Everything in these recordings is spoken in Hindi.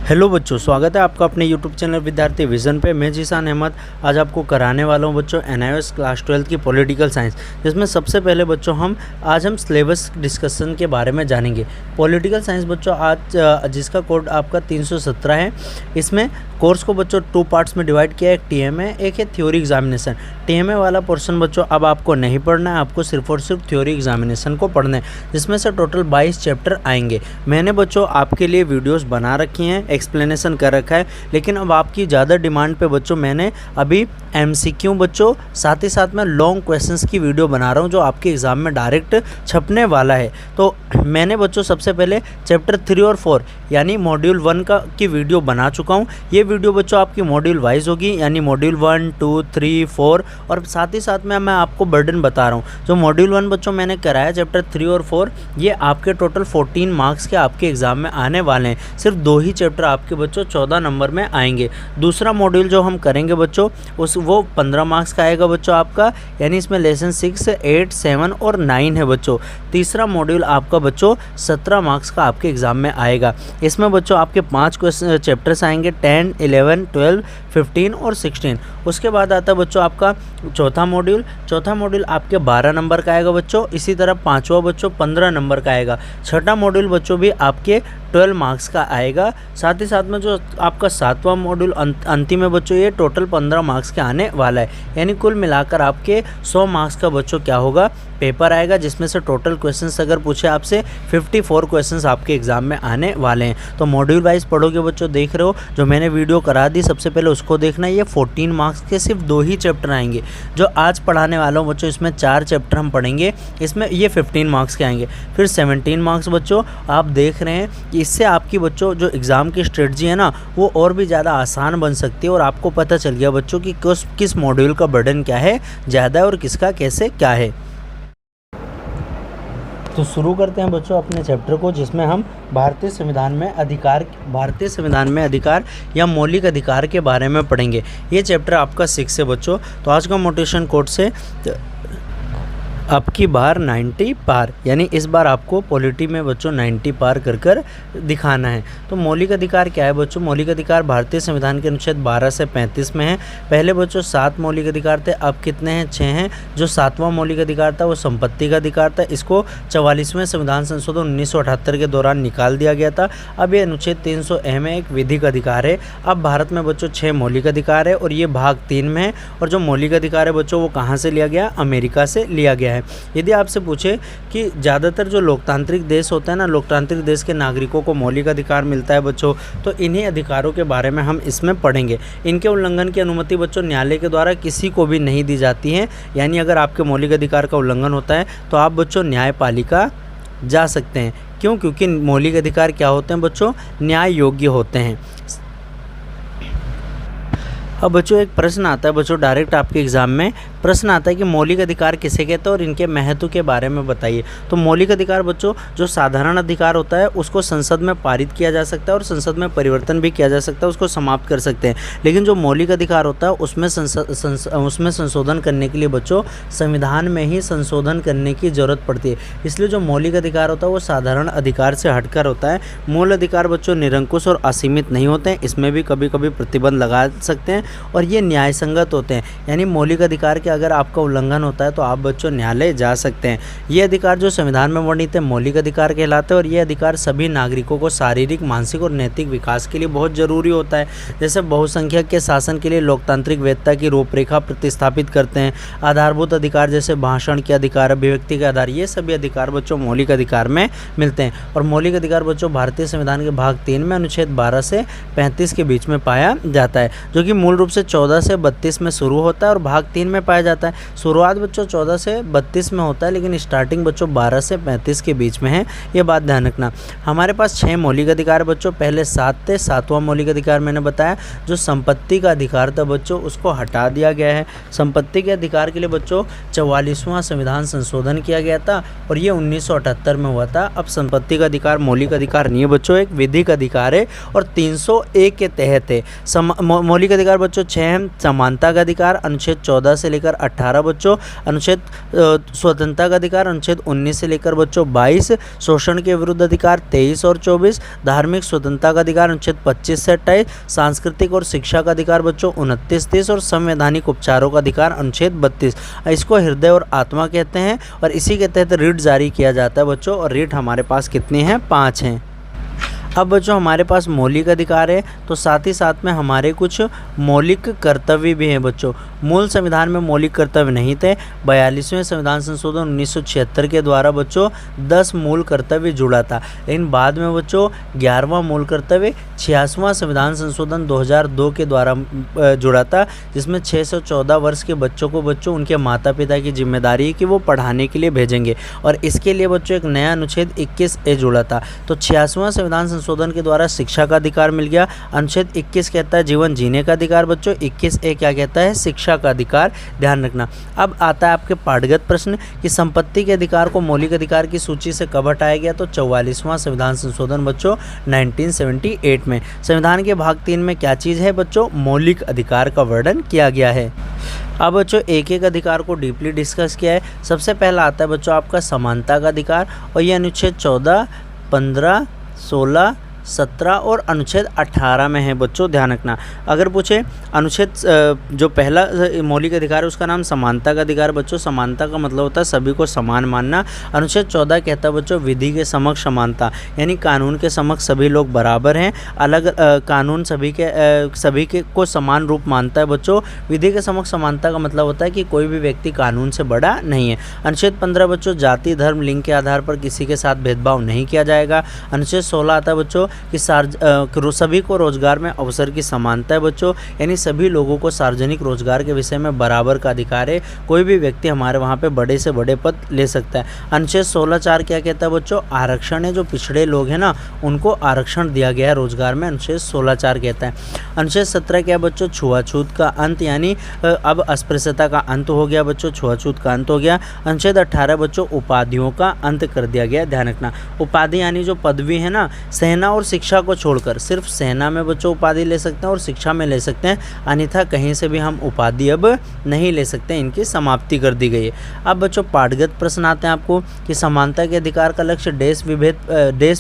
हेलो बच्चों, स्वागत है आपका अपने यूट्यूब चैनल विद्यार्थी विज़न पे। मैं जीशान अहमद आज आपको कराने वाला हूं बच्चों NIOS क्लास 12 की पॉलिटिकल साइंस, जिसमें सबसे पहले बच्चों हम सिलेबस डिस्कशन के बारे में जानेंगे। पॉलिटिकल साइंस बच्चों आज जिसका कोड आपका 317 है। इसमें कोर्स को बच्चों 2 पार्ट्स में डिवाइड किया है। एक TMA, एक है थ्योरी एग्जामिनेशन। TMA वाला पोर्शन बच्चों अब आपको नहीं पढ़ना है, आपको सिर्फ और सिर्फ थ्योरी एग्जामिनेशन को पढ़ना है, जिसमें से टोटल 22 चैप्टर आएंगे। मैंने बच्चों आपके लिए वीडियोस बना रखी हैं, एक्सप्लेनेशन कर रखा है, लेकिन अब आपकी ज़्यादा डिमांड पे बच्चों मैंने अभी MCQ बच्चों साथ ही साथ में लॉन्ग क्वेश्चंस की वीडियो बना रहा हूँ, जो आपके एग्ज़ाम में डायरेक्ट छपने वाला है। तो मैंने बच्चों सबसे पहले चैप्टर 3 और 4 यानी मॉड्यूल 1 की वीडियो बना चुका हूँ। ये वीडियो बच्चों आपकी मॉड्यूल वाइज होगी, यानी मॉड्यूल 1, 2, 3, 4, और साथ ही साथ में मैं आपको बर्डन बता रहा हूँ। जो मॉड्यूल 1 बच्चों मैंने कराया चैप्टर 3 और 4, ये आपके टोटल 14 मार्क्स के आपके एग्ज़ाम में आने वाले हैं। सिर्फ 2 ही चैप्टर आपके बच्चों 14 नंबर में आएंगे। दूसरा मॉड्यूल जो हम करेंगे बच्चों वो 15 मार्क्स का आएगा बच्चों आपका, यानी इसमें लेसन 6, 8, 7 और 9 है बच्चों। तीसरा मॉड्यूल आपका बच्चों 17 मार्क्स का आपके एग्ज़ाम में आएगा। इसमें बच्चों आपके 5 चैप्टर्स आएंगे, 10, 11, 12, 15 और 16। उसके बाद आता है बच्चों आपका चौथा मॉड्यूल आपके 12 नंबर का आएगा बच्चों। इसी तरह 5वां बच्चों 15 नंबर का आएगा। छठा मॉड्यूल बच्चों भी आपके 12 मार्क्स का आएगा। साथ ही साथ में जो आपका 7वां मॉड्यूल अंतिम है बच्चों, ये टोटल 15 मार्क्स के आने वाला है, यानी कुल मिलाकर आपके 100 मार्क्स का बच्चों क्या होगा, पेपर आएगा, जिसमें से टोटल क्वेश्चंस अगर पूछे आपसे 54 क्वेश्चंस आपके एग्जाम में आने वाले हैं। तो मॉड्यूल वाइज पढ़ोगे बच्चों, देख रहे हो जो मैंने वीडियो करा दी, सबसे पहले उसको देखना है। ये 14 मार्क्स के सिर्फ 2 ही चैप्टर आएंगे। जो आज पढ़ाने वाला हूँ बच्चों, इसमें 4 चैप्टर हम पढ़ेंगे, इसमें ये 15 मार्क्स के आएंगे। फिर 17 मार्क्स बच्चों आप देख रहे हैं कि इससे आपकी बच्चों जो एग्ज़ाम की स्ट्रेटजी है ना, वो और भी ज़्यादा आसान बन सकती है, और आपको पता चल गया बच्चों कि किस मॉड्यूल का बर्डन क्या है ज़्यादा है और किसका कैसे क्या है। तो शुरू करते हैं बच्चों अपने चैप्टर को, जिसमें हम भारतीय संविधान में अधिकार या मौलिक अधिकार के बारे में पढ़ेंगे। ये चैप्टर आपका 6 है बच्चों। तो आज का मोटिवेशन कोट से अब की बार 90 पार, यानी इस बार आपको पॉलिटी में बच्चों 90 पार कर दिखाना है। तो मौलिक अधिकार क्या है बच्चों? मौलिक अधिकार भारतीय संविधान के अनुच्छेद 12 से 35 में है। पहले बच्चों 7 मौलिक अधिकार थे, अब कितने हैं? 6 हैं। जो 7वां मौलिक अधिकार था वो संपत्ति का अधिकार था। इसको 44वें संविधान संशोधन 1978 के दौरान निकाल दिया गया था। अब ये अनुच्छेद 300A में एक विधिक अधिकार है। अब भारत में बच्चों 6 मौलिक अधिकार है, और ये भाग 3 में है। और जो मौलिक अधिकार है बच्चों वो कहाँ से लिया गया? अमेरिका से लिया गया है। यदि आपसे पूछे कि ज़्यादातर जो लोकतांत्रिक देश होते हैं ना, लोकतांत्रिक देश के नागरिकों को मौलिक अधिकार मिलता है बच्चों, तो इन्हीं अधिकारों के बारे में हम इसमें पढ़ेंगे। इनके उल्लंघन की अनुमति बच्चों न्यायालय के द्वारा किसी को भी नहीं दी जाती है, यानी अगर आपके मौलिक अधिकार का उल्लंघन होता है तो आप बच्चों न्यायपालिका जा सकते हैं। क्यों? क्योंकि मौलिक अधिकार क्या होते हैं बच्चों? न्याय योग्य होते हैं। अब बच्चों एक प्रश्न आता है बच्चों, डायरेक्ट आपके एग्जाम में प्रश्न आता है कि मौलिक अधिकार किसे कहते हैं और इनके महत्व के बारे में बताइए। तो मौलिक अधिकार बच्चों जो साधारण अधिकार होता है उसको संसद में पारित किया जा सकता है और संसद में परिवर्तन भी किया जा सकता है, उसको समाप्त कर सकते हैं। लेकिन जो मौलिक अधिकार होता है उसमें संशोधन करने के लिए बच्चों संविधान में ही संशोधन करने की ज़रूरत पड़ती है। इसलिए जो मौलिक अधिकार होता है वो साधारण अधिकार से हटकर होता है। मूल अधिकार बच्चों निरंकुश और असीमित नहीं होते हैं, इसमें भी कभी कभी प्रतिबंध लगा सकते हैं, और ये न्याय संगत होते हैं। यानी मौलिक अधिकार के अगर आपका उल्लंघन होता है तो आप बच्चों न्यायालय जा सकते हैं। ये अधिकार जो संविधान में वर्णित है मौलिक अधिकार कहलाते हैं, और ये अधिकार सभी नागरिकों को शारीरिक, मानसिक और नैतिक विकास के लिए बहुत ज़रूरी होता है। जैसे बहुसंख्यक के शासन के लिए लोकतांत्रिक वैधता की रूपरेखा प्रतिस्थापित करते हैं। आधारभूत अधिकार जैसे भाषण के अधिकार, अभिव्यक्ति के आधार, ये सभी अधिकार बच्चों मौलिक अधिकार में मिलते हैं। और मौलिक अधिकार बच्चों भारतीय संविधान के भाग 3 में अनुच्छेद 12 से 35 के बीच में पाया जाता है, जो कि मूल रूप से 14 से 32 में शुरू होता है और भाग 3 में पाया जाता है। शुरुआत बच्चों 14 से 32 में होता है, लेकिन स्टार्टिंग बच्चों 12 से 35 के बीच में है। ये बात ध्यान रखना। हमारे पास 6 मौलिक अधिकार बच्चों, पहले 7 थे। 7वां मौलिक अधिकार मैंने बताया जो संपत्ति का अधिकार था बच्चों, उसको हटा दिया गया है। संपत्ति के अधिकार के लिए बच्चों 44वां संविधान संशोधन किया गया था, और ये 1978 में हुआ था। अब संपत्ति का अधिकार मौलिक अधिकार नहीं है बच्चों, एक विधिक अधिकार है और 301 के तहत है। मौलिक अधिकार बच्चों 6 समानता का अधिकार अनुच्छेद 14 से लेकर लेकर 18 बच्चों, अनुच्छेद स्वतंत्रता का अधिकार अनुच्छेद 19 से लेकर बच्चों 22, शोषण के विरुद्ध अधिकार 23 और 24, धार्मिक स्वतंत्रता का अधिकार अनुच्छेद 25 से 28, सांस्कृतिक और शिक्षा का अधिकार बच्चों 29, 30 और संवैधानिक उपचारों का अधिकार अनुच्छेद 32। इसको हृदय और आत्मा कहते हैं और इसी के तहत रिट जारी किया जाता है बच्चों, और रिट हमारे पास कितनी हैं? 5 हैं। अब बच्चों हमारे पास मौलिक अधिकार है, तो साथ ही साथ में हमारे कुछ मौलिक कर्तव्य भी हैं बच्चों। मूल संविधान में मौलिक कर्तव्य नहीं थे। 42वें संविधान संशोधन 1976 के द्वारा बच्चों 10 मूल कर्तव्य जुड़ा था, लेकिन बाद में बच्चों 11वां मूल कर्तव्य 86वां संविधान संशोधन 2002 के द्वारा जुड़ा था, जिसमें 6 से 14 वर्ष के बच्चों को बच्चों उनके माता पिता की जिम्मेदारी है कि वो पढ़ाने के लिए भेजेंगे, और इसके लिए बच्चों एक नया अनुच्छेद 21A जुड़ा था। तो 86वां संविधान संशोधन के द्वारा शिक्षा का अधिकार मिल गया। अनुच्छेद 21 कहता है जीवन जीने का अधिकार बच्चों, 21A क्या कहता है? शिक्षा का अधिकार। ध्यान रखना। अब आता है आपके पाठगत प्रश्न कि संपत्ति के अधिकार को मौलिक अधिकार की सूची से कब हटाया गया? तो 44वां संविधान संशोधन बच्चों 1978 में। संविधान के भाग 3 में क्या चीज़ है बच्चों? मौलिक अधिकार का वर्णन किया गया है। अब बच्चों एक एक अधिकार को डीपली डिस्कस किया है। सबसे पहला आता है बच्चों आपका समानता का अधिकार, और ये अनुच्छेद 14, 15, 16, 17 और अनुच्छेद 18 में है बच्चों। ध्यान रखना। अगर पूछे अनुच्छेद जो पहला मौलिक अधिकार है उसका नाम समानता का अधिकार बच्चों। समानता का मतलब होता है सभी को समान मानना। अनुच्छेद 14 कहता है बच्चों विधि के समक्ष समानता, यानी कानून के समक्ष सभी लोग बराबर हैं। अलग कानून सभी के को समान रूप मानता है बच्चों। विधि के समक्ष समानता का मतलब होता है कि कोई भी व्यक्ति कानून से बड़ा नहीं है। अनुच्छेद 15 बच्चों जाति, धर्म, लिंग के आधार पर किसी के साथ भेदभाव नहीं किया जाएगा। अनुच्छेद 16 आता है बच्चों कि सभी को रोजगार में अवसर की समानता है बच्चों, यानी सभी लोगों को सार्वजनिक रोजगार के विषय में बराबर का अधिकार है। कोई भी व्यक्ति हमारे वहाँ पे बड़े से बड़े पद ले सकता है। अनुच्छेद 16(4) क्या कहता है बच्चों? आरक्षण है, जो पिछड़े लोग हैं ना उनको आरक्षण दिया गया है रोजगार में, अनुच्छेद 16(4) कहता है। अनुच्छेद 17 क्या बच्चों? छुआछूत का अंत, यानी अब अस्पृश्यता का अंत हो गया बच्चों, छुआछूत का अंत हो गया। अनुच्छेद 18 बच्चों उपाधियों का अंत कर दिया गया। ध्यान रखना। उपाधि यानी जो पदवी है ना, सेना और शिक्षा को छोड़कर सिर्फ सेना में बच्चों उपाधि ले सकते हैं और शिक्षा में ले सकते हैं, अन्यथा कहीं से भी हम उपाधि अब नहीं ले सकते, इनकी समाप्ति कर दी गई है। अब बच्चों पाठगत प्रश्न आते हैं आपको कि समानता के अधिकार का लक्ष्य देश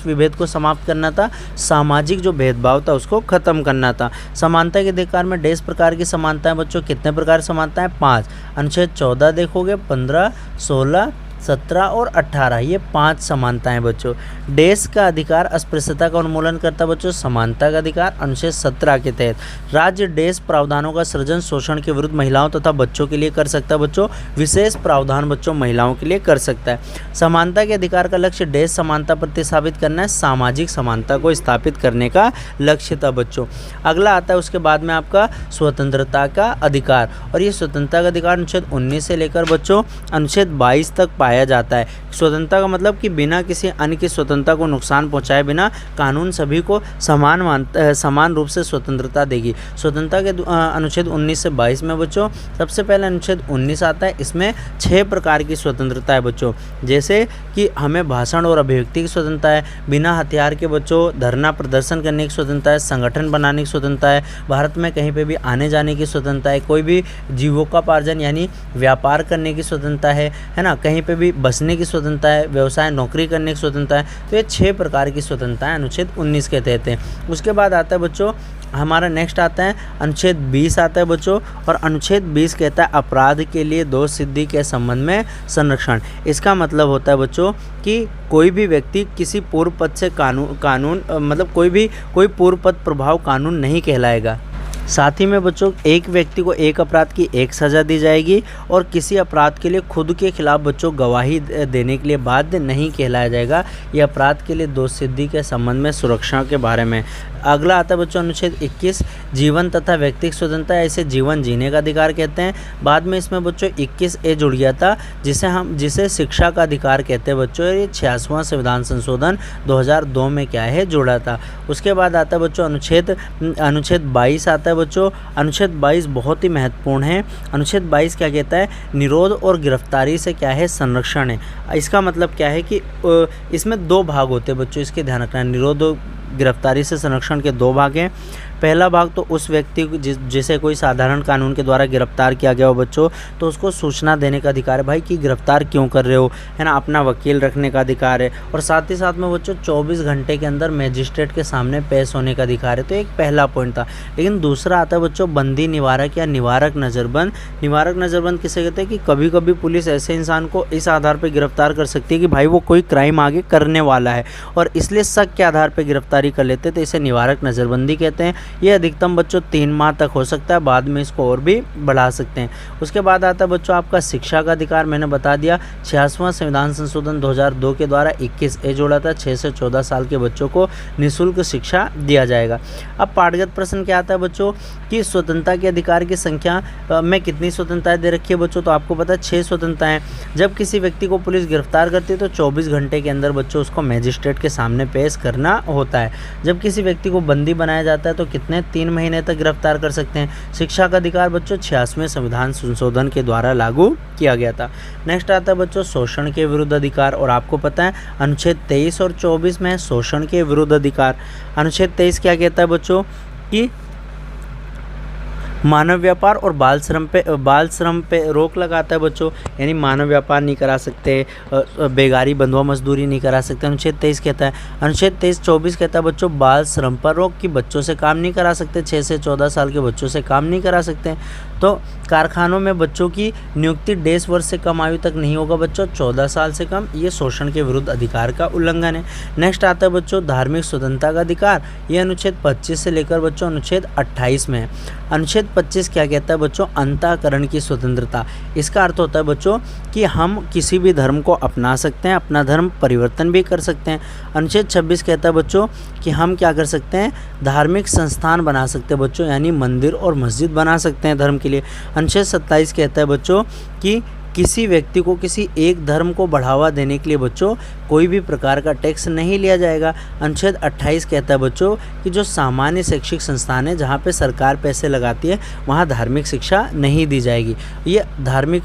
विभेद को समाप्त करना था, सामाजिक जो भेदभाव था उसको खत्म करना था। समानता के अधिकार में देश प्रकार की समानताएं बच्चों, कितने प्रकार समानताएं? 5। अनुच्छेद 14 देखोगे, 15, 16, 17 और 18, ये 5 समानताएं बच्चों। देश का अधिकार अस्पृश्यता का उन्मूलन करता बच्चों, समानता का अधिकार अनुच्छेद 17 के तहत। राज्य देश प्रावधानों का सृजन शोषण के विरुद्ध महिलाओं तथा बच्चों के लिए कर सकता है बच्चों, विशेष प्रावधान बच्चों महिलाओं के लिए कर सकता है। समानता के अधिकार का लक्ष्य देश समानता प्रतिस्थापित करना है, सामाजिक समानता को स्थापित करने का लक्ष्य था बच्चों। अगला आता है उसके बाद में आपका स्वतंत्रता का अधिकार, और ये स्वतंत्रता का अधिकार अनुच्छेद 19 से लेकर बच्चों अनुच्छेद 22 तक पाया जाता है। स्वतंत्रता का मतलब कि बिना किसी अन्य की स्वतंत्रता को नुकसान पहुंचाए बिना कानून सभी को समान रूप से स्वतंत्रता देगी। स्वतंत्रता के अनुच्छेद 19 से 22 में बच्चों सबसे पहले अनुच्छेद 19 आता है। इसमें 6 प्रकार की स्वतंत्रता है बच्चों, जैसे कि हमें भाषण और अभिव्यक्ति की स्वतंत्रता है, बिना हथियार के बच्चों धरना प्रदर्शन करने की स्वतंत्रता है, संगठन बनाने की स्वतंत्रता है, भारत में कहीं पे भी आने जाने की स्वतंत्रता है, कोई भी जीविकोपार्जन यानी व्यापार करने की स्वतंत्रता है ना, कहीं पे भी बसने की स्वतंत्रता है, व्यवसाय नौकरी करने की स्वतंत्रता है। तो ये 6 प्रकार की स्वतंत्रता है अनुच्छेद 19 के तहत है। उसके बाद आता है बच्चों हमारा नेक्स्ट आता है अनुच्छेद 20 आता है बच्चों, और अनुच्छेद 20 कहता है अपराध के लिए दोष सिद्धि के संबंध में संरक्षण। इसका मतलब होता है बच्चों कि कोई भी व्यक्ति किसी पूर्व पद से कानून मतलब कोई पूर्व पद प्रभाव कानून नहीं कहलाएगा। साथ ही में बच्चों एक व्यक्ति को एक अपराध की एक सज़ा दी जाएगी और किसी अपराध के लिए खुद के खिलाफ बच्चों गवाही देने के लिए बाध्य नहीं कहलाया जाएगा। ये अपराध के लिए दोष सिद्धि के संबंध में सुरक्षा के बारे में। अगला आता है बच्चों अनुच्छेद 21 जीवन तथा व्यक्तिगत स्वतंत्रता, इसे जीवन जीने का अधिकार कहते हैं। बाद में इसमें बच्चों 21A जुड़ गया था जिसे शिक्षा का अधिकार कहते हैं बच्चों। ये 86वां संविधान संशोधन 2002 में क्या है जुड़ा था। उसके बाद आता है बच्चों अनुच्छेद 22 आता है बच्चों। अनुच्छेद 22 बहुत ही महत्वपूर्ण है। अनुच्छेद 22 क्या कहता है? निरोध और गिरफ्तारी से क्या है? संरक्षण है। इसका मतलब क्या है कि इसमें 2 भाग होते हैं बच्चों, इसके ध्यान रखना है। निरोध और गिरफ्तारी से संरक्षण के 2 भाग हैं। पहला भाग तो उस व्यक्ति जिसे कोई साधारण कानून के द्वारा गिरफ्तार किया गया हो बच्चों, तो उसको सूचना देने का अधिकार है भाई कि गिरफ्तार क्यों कर रहे हो, है ना, अपना वकील रखने का अधिकार है। और साथ ही साथ में बच्चों 24 घंटे के अंदर मजिस्ट्रेट के सामने पेश होने का अधिकार है। तो एक पहला पॉइंट था। लेकिन दूसरा आता है बच्चों बंदी निवारक या निवारक नज़रबंद। निवारक नज़रबंद किसे कहते हैं कि कभी कभी पुलिस ऐसे इंसान को इस आधार पर गिरफ्तार कर सकती है कि भाई वो कोई क्राइम आगे करने वाला है और इसलिए शक के आधार पर गिरफ्तारी कर लेते हैं, तो इसे निवारक नज़रबंदी कहते हैं। ये अधिकतम बच्चों 3 माह तक हो सकता है, बाद में इसको और भी बढ़ा सकते हैं। उसके बाद आता है बच्चों आपका शिक्षा का अधिकार। मैंने बता दिया 86वां संविधान संशोधन 2002 के द्वारा 21A जोड़ा था, 6 से 14 साल के बच्चों को निःशुल्क शिक्षा दिया जाएगा। अब पाठगत प्रश्न क्या आता है बच्चों कि स्वतंत्रता के अधिकार की संख्या में कितनी स्वतंत्रताएं दे रखी है बच्चों, तो आपको पता है 6 स्वतंत्रताएं। जब किसी व्यक्ति को पुलिस गिरफ्तार करती है तो 24 घंटे के अंदर बच्चों उसको मजिस्ट्रेट के सामने पेश करना होता है। जब किसी व्यक्ति को बंदी बनाया जाता है तो कितने 3 महीने तक गिरफ्तार कर सकते हैं। शिक्षा का अधिकार बच्चों 86वें संविधान संशोधन के द्वारा लागू किया गया था। नेक्स्ट आता है बच्चों शोषण के विरुद्ध अधिकार, और आपको पता है अनुच्छेद 23 और 24 में शोषण के विरुद्ध अधिकार। अनुच्छेद 23 क्या कहता है बच्चों कि मानव व्यापार और बाल श्रम पे रोक लगाता है बच्चों, यानी मानव व्यापार नहीं करा सकते, बेगारी बंधुआ मजदूरी नहीं करा सकते, अनुच्छेद 23 कहता है। अनुच्छेद 23-24 कहता है बच्चों बाल श्रम पर रोक, कि बच्चों से काम नहीं करा सकते, 6 से 14 साल के बच्चों से काम नहीं करा सकते। तो कारखानों में बच्चों की नियुक्ति 1.5 वर्ष से कम आयु तक नहीं होगा बच्चों, 14 साल से कम। ये शोषण के विरुद्ध अधिकार का उल्लंघन है। नेक्स्ट आता है बच्चों धार्मिक स्वतंत्रता का अधिकार। ये अनुच्छेद 25 से लेकर बच्चों अनुच्छेद 28 में है। अनुच्छेद 25 क्या कहता है बच्चों अंतःकरण की स्वतंत्रता। इसका अर्थ होता है बच्चों कि हम किसी भी धर्म को अपना सकते हैं, अपना धर्म परिवर्तन भी कर सकते हैं। अनुच्छेद 26 कहता है बच्चों कि हम क्या कर सकते हैं, धार्मिक संस्थान बना सकते हैं बच्चों, यानी मंदिर और मस्जिद बना सकते हैं धर्म के लिए। अनुच्छेद 27 कहता है बच्चों कि किसी व्यक्ति को किसी एक धर्म को बढ़ावा देने के लिए बच्चों कोई भी प्रकार का टैक्स नहीं लिया जाएगा। अनुच्छेद 28 कहता है बच्चों कि जो सामान्य शैक्षिक संस्थान है जहाँ पे सरकार पैसे लगाती है वहाँ धार्मिक शिक्षा नहीं दी जाएगी। ये धार्मिक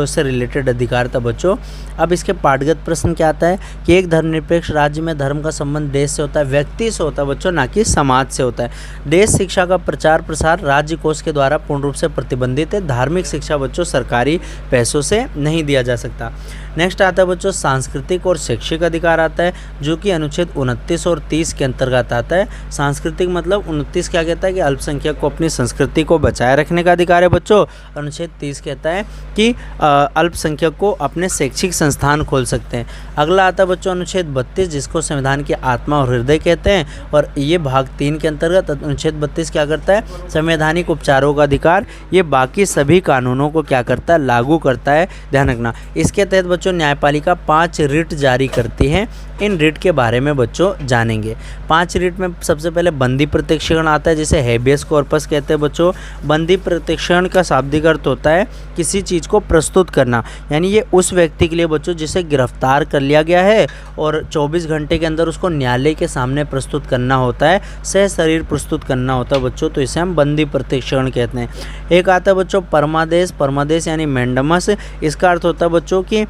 से रिलेटेड अधिकार था बच्चों। अब इसके पाठगत प्रश्न क्या आता है कि एक धर्मनिरपेक्ष राज्य में धर्म का संबंध देश से होता है, व्यक्ति से होता है बच्चों, ना कि समाज से होता है। देश शिक्षा का प्रचार प्रसार राज्य कोष के द्वारा पूर्ण रूप से प्रतिबंधित है। धार्मिक शिक्षा बच्चों सरकारी पैसों से नहीं दिया जा सकता। नेक्स्ट आता है बच्चों सांस्कृतिक और शैक्षिक अधिकार आता है, जो कि अनुच्छेद 29 और 30 के अंतर्गत आता है। सांस्कृतिक मतलब 29 क्या कहता है कि अल्पसंख्यक को अपनी संस्कृति को बचाए रखने का अधिकार है बच्चों। अनुच्छेद 30 कहता है कि अल्पसंख्यक को अपने शैक्षिक संस्थान खोल सकते हैं। अगला आता है बच्चों अनुच्छेद 32, जिसको संविधान की आत्मा और हृदय कहते हैं, और ये भाग 3 के अंतर्गत अनुच्छेद 32 क्या करता है, संवैधानिक उपचारों का अधिकार। ये बाकी सभी कानूनों को क्या करता है, लागू करता है, ध्यान रखना। इसके तहत बच्चों न्यायपालिका 5 रिट जारी करती है। इन रिट के बारे में बच्चों जानेंगे। 5 रिट में सबसे पहले बंदी प्रत्यक्षीकरण आता है, जिसे हेबियस कॉर्पस कहते हैं बच्चों। बंदी प्रत्यक्षीकरण का शाब्दिक अर्थ होता है किसी चीज़ को प्रस्तुत करना, यानी ये उस व्यक्ति के लिए बच्चों जिसे गिरफ्तार कर लिया गया है और 24 घंटे के अंदर उसको न्यायालय के सामने प्रस्तुत करना होता है, सह शरीर प्रस्तुत करना होता है बच्चों, तो इसे हम बंदी प्रत्यक्षीकरण कहते हैं। एक आता है बच्चों परमादेश। परमादेश यानी मैंडमस। इसका अर्थ होता है बच्चों कि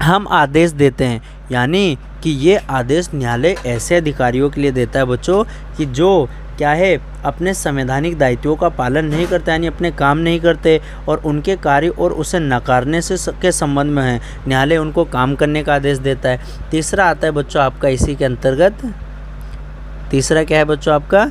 हम आदेश देते हैं, यानी कि ये आदेश न्यायालय ऐसे अधिकारियों के लिए देता है बच्चों कि जो क्या है अपने संवैधानिक दायित्वों का पालन नहीं करते, यानी अपने काम नहीं करते और उनके कार्य और उसे नकारने से के संबंध में है, न्यायालय उनको काम करने का आदेश देता है। तीसरा आता है बच्चों आपका इसी के अंतर्गत, तीसरा क्या है बच्चों आपका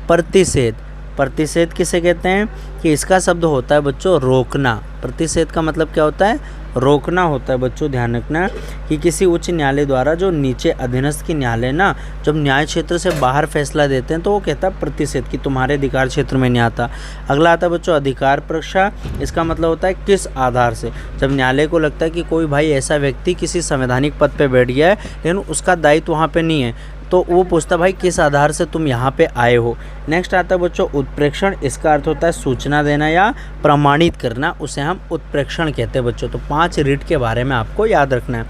प्रतिषेध। प्रतिषेध किसे कहते हैं कि इसका शब्द होता है बच्चों रोकना। प्रतिषेध का मतलब क्या होता है, रोकना होता है बच्चों। ध्यान रखना कि किसी उच्च न्यायालय द्वारा जो नीचे अधीनस्थ की न्यायालय ना जब न्याय क्षेत्र से बाहर फैसला देते हैं तो वो कहता है प्रतिषेध कि तुम्हारे अधिकार क्षेत्र में नहीं आता। अगला आता है बच्चों अधिकार परीक्षा। इसका मतलब होता है किस आधार से, जब न्यायालय को लगता है कि कोई भाई ऐसा व्यक्ति किसी संवैधानिक पद पर बैठ गया है लेकिन उसका दायित्व वहाँ पर नहीं है, तो वो पूछता भाई किस आधार से तुम यहाँ पे आए हो। नेक्स्ट आता है बच्चों उत्प्रेक्षण। इसका अर्थ होता है सूचना देना या प्रमाणित करना, उसे हम उत्प्रेक्षण कहते हैं बच्चों। तो 5 रिट के बारे में आपको याद रखना है।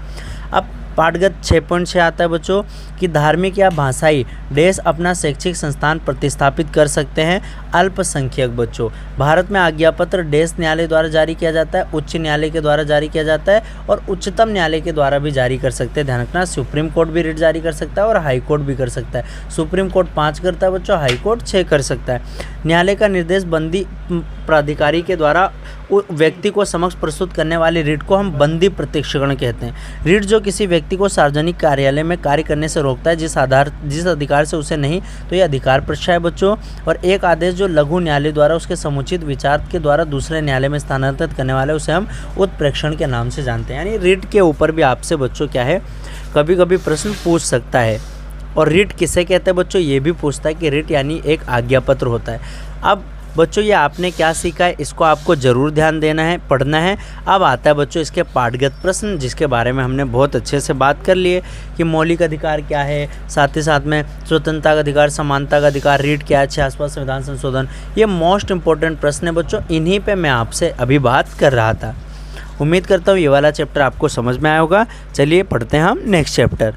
अब पाठगत 6.6 आता है बच्चों कि धार्मिक या भाषाई देश अपना शैक्षिक संस्थान प्रतिस्थापित कर सकते हैं। अल्पसंख्यक बच्चों, भारत में आज्ञा पत्र देश न्यायालय द्वारा जारी किया जाता है, उच्च न्यायालय के द्वारा जारी किया जाता है और उच्चतम न्यायालय के द्वारा भी जारी कर सकते हैं। ध्यान रखना, सुप्रीम कोर्ट भी रिट जारी कर सकता है और हाई कोर्ट भी कर सकता है। सुप्रीम कोर्ट 5 करता है बच्चों, हाई कोर्ट 6 कर सकता है। न्यायालय का निर्देश बंदी प्राधिकारी के द्वारा व्यक्ति को समक्ष प्रस्तुत करने वाले रिट को हम बंदी प्रत्यक्षीकरण कहते हैं। रिट जो किसी व्यक्ति को सार्वजनिक कार्यालय में कार्य करने से रोकता है जिस अधिकार से उसे नहीं, तो ये अधिकार परीक्षा है बच्चों। और एक आदेश जो लघु न्यायालय द्वारा उसके समुचित विचार के द्वारा दूसरे न्यायालय में स्थानांतरित करने वाले उसे हम उत्प्रेक्षण के नाम से जानते हैं। यानी रिट के ऊपर भी आपसे बच्चों क्या है, कभी कभी प्रश्न पूछ सकता है। और रिट किसे कहते हैं बच्चों, ये भी पूछता है कि रिट यानी एक आज्ञा पत्र होता है। अब बच्चों ये आपने क्या सीखा है, इसको आपको ज़रूर ध्यान देना है, पढ़ना है। अब आता है बच्चों इसके पाठगत प्रश्न, जिसके बारे में हमने बहुत अच्छे से बात कर लिए कि मौलिक अधिकार क्या है, साथ ही साथ में स्वतंत्रता का अधिकार, समानता का अधिकार, रिट क्या है, 86वां संविधान संशोधन, ये मोस्ट इंपॉर्टेंट प्रश्न है बच्चों। इन्हीं पर मैं आपसे अभी बात कर रहा था। उम्मीद करता हूँ ये वाला चैप्टर आपको समझ में आया होगा। चलिए पढ़ते हैं हम नेक्स्ट चैप्टर।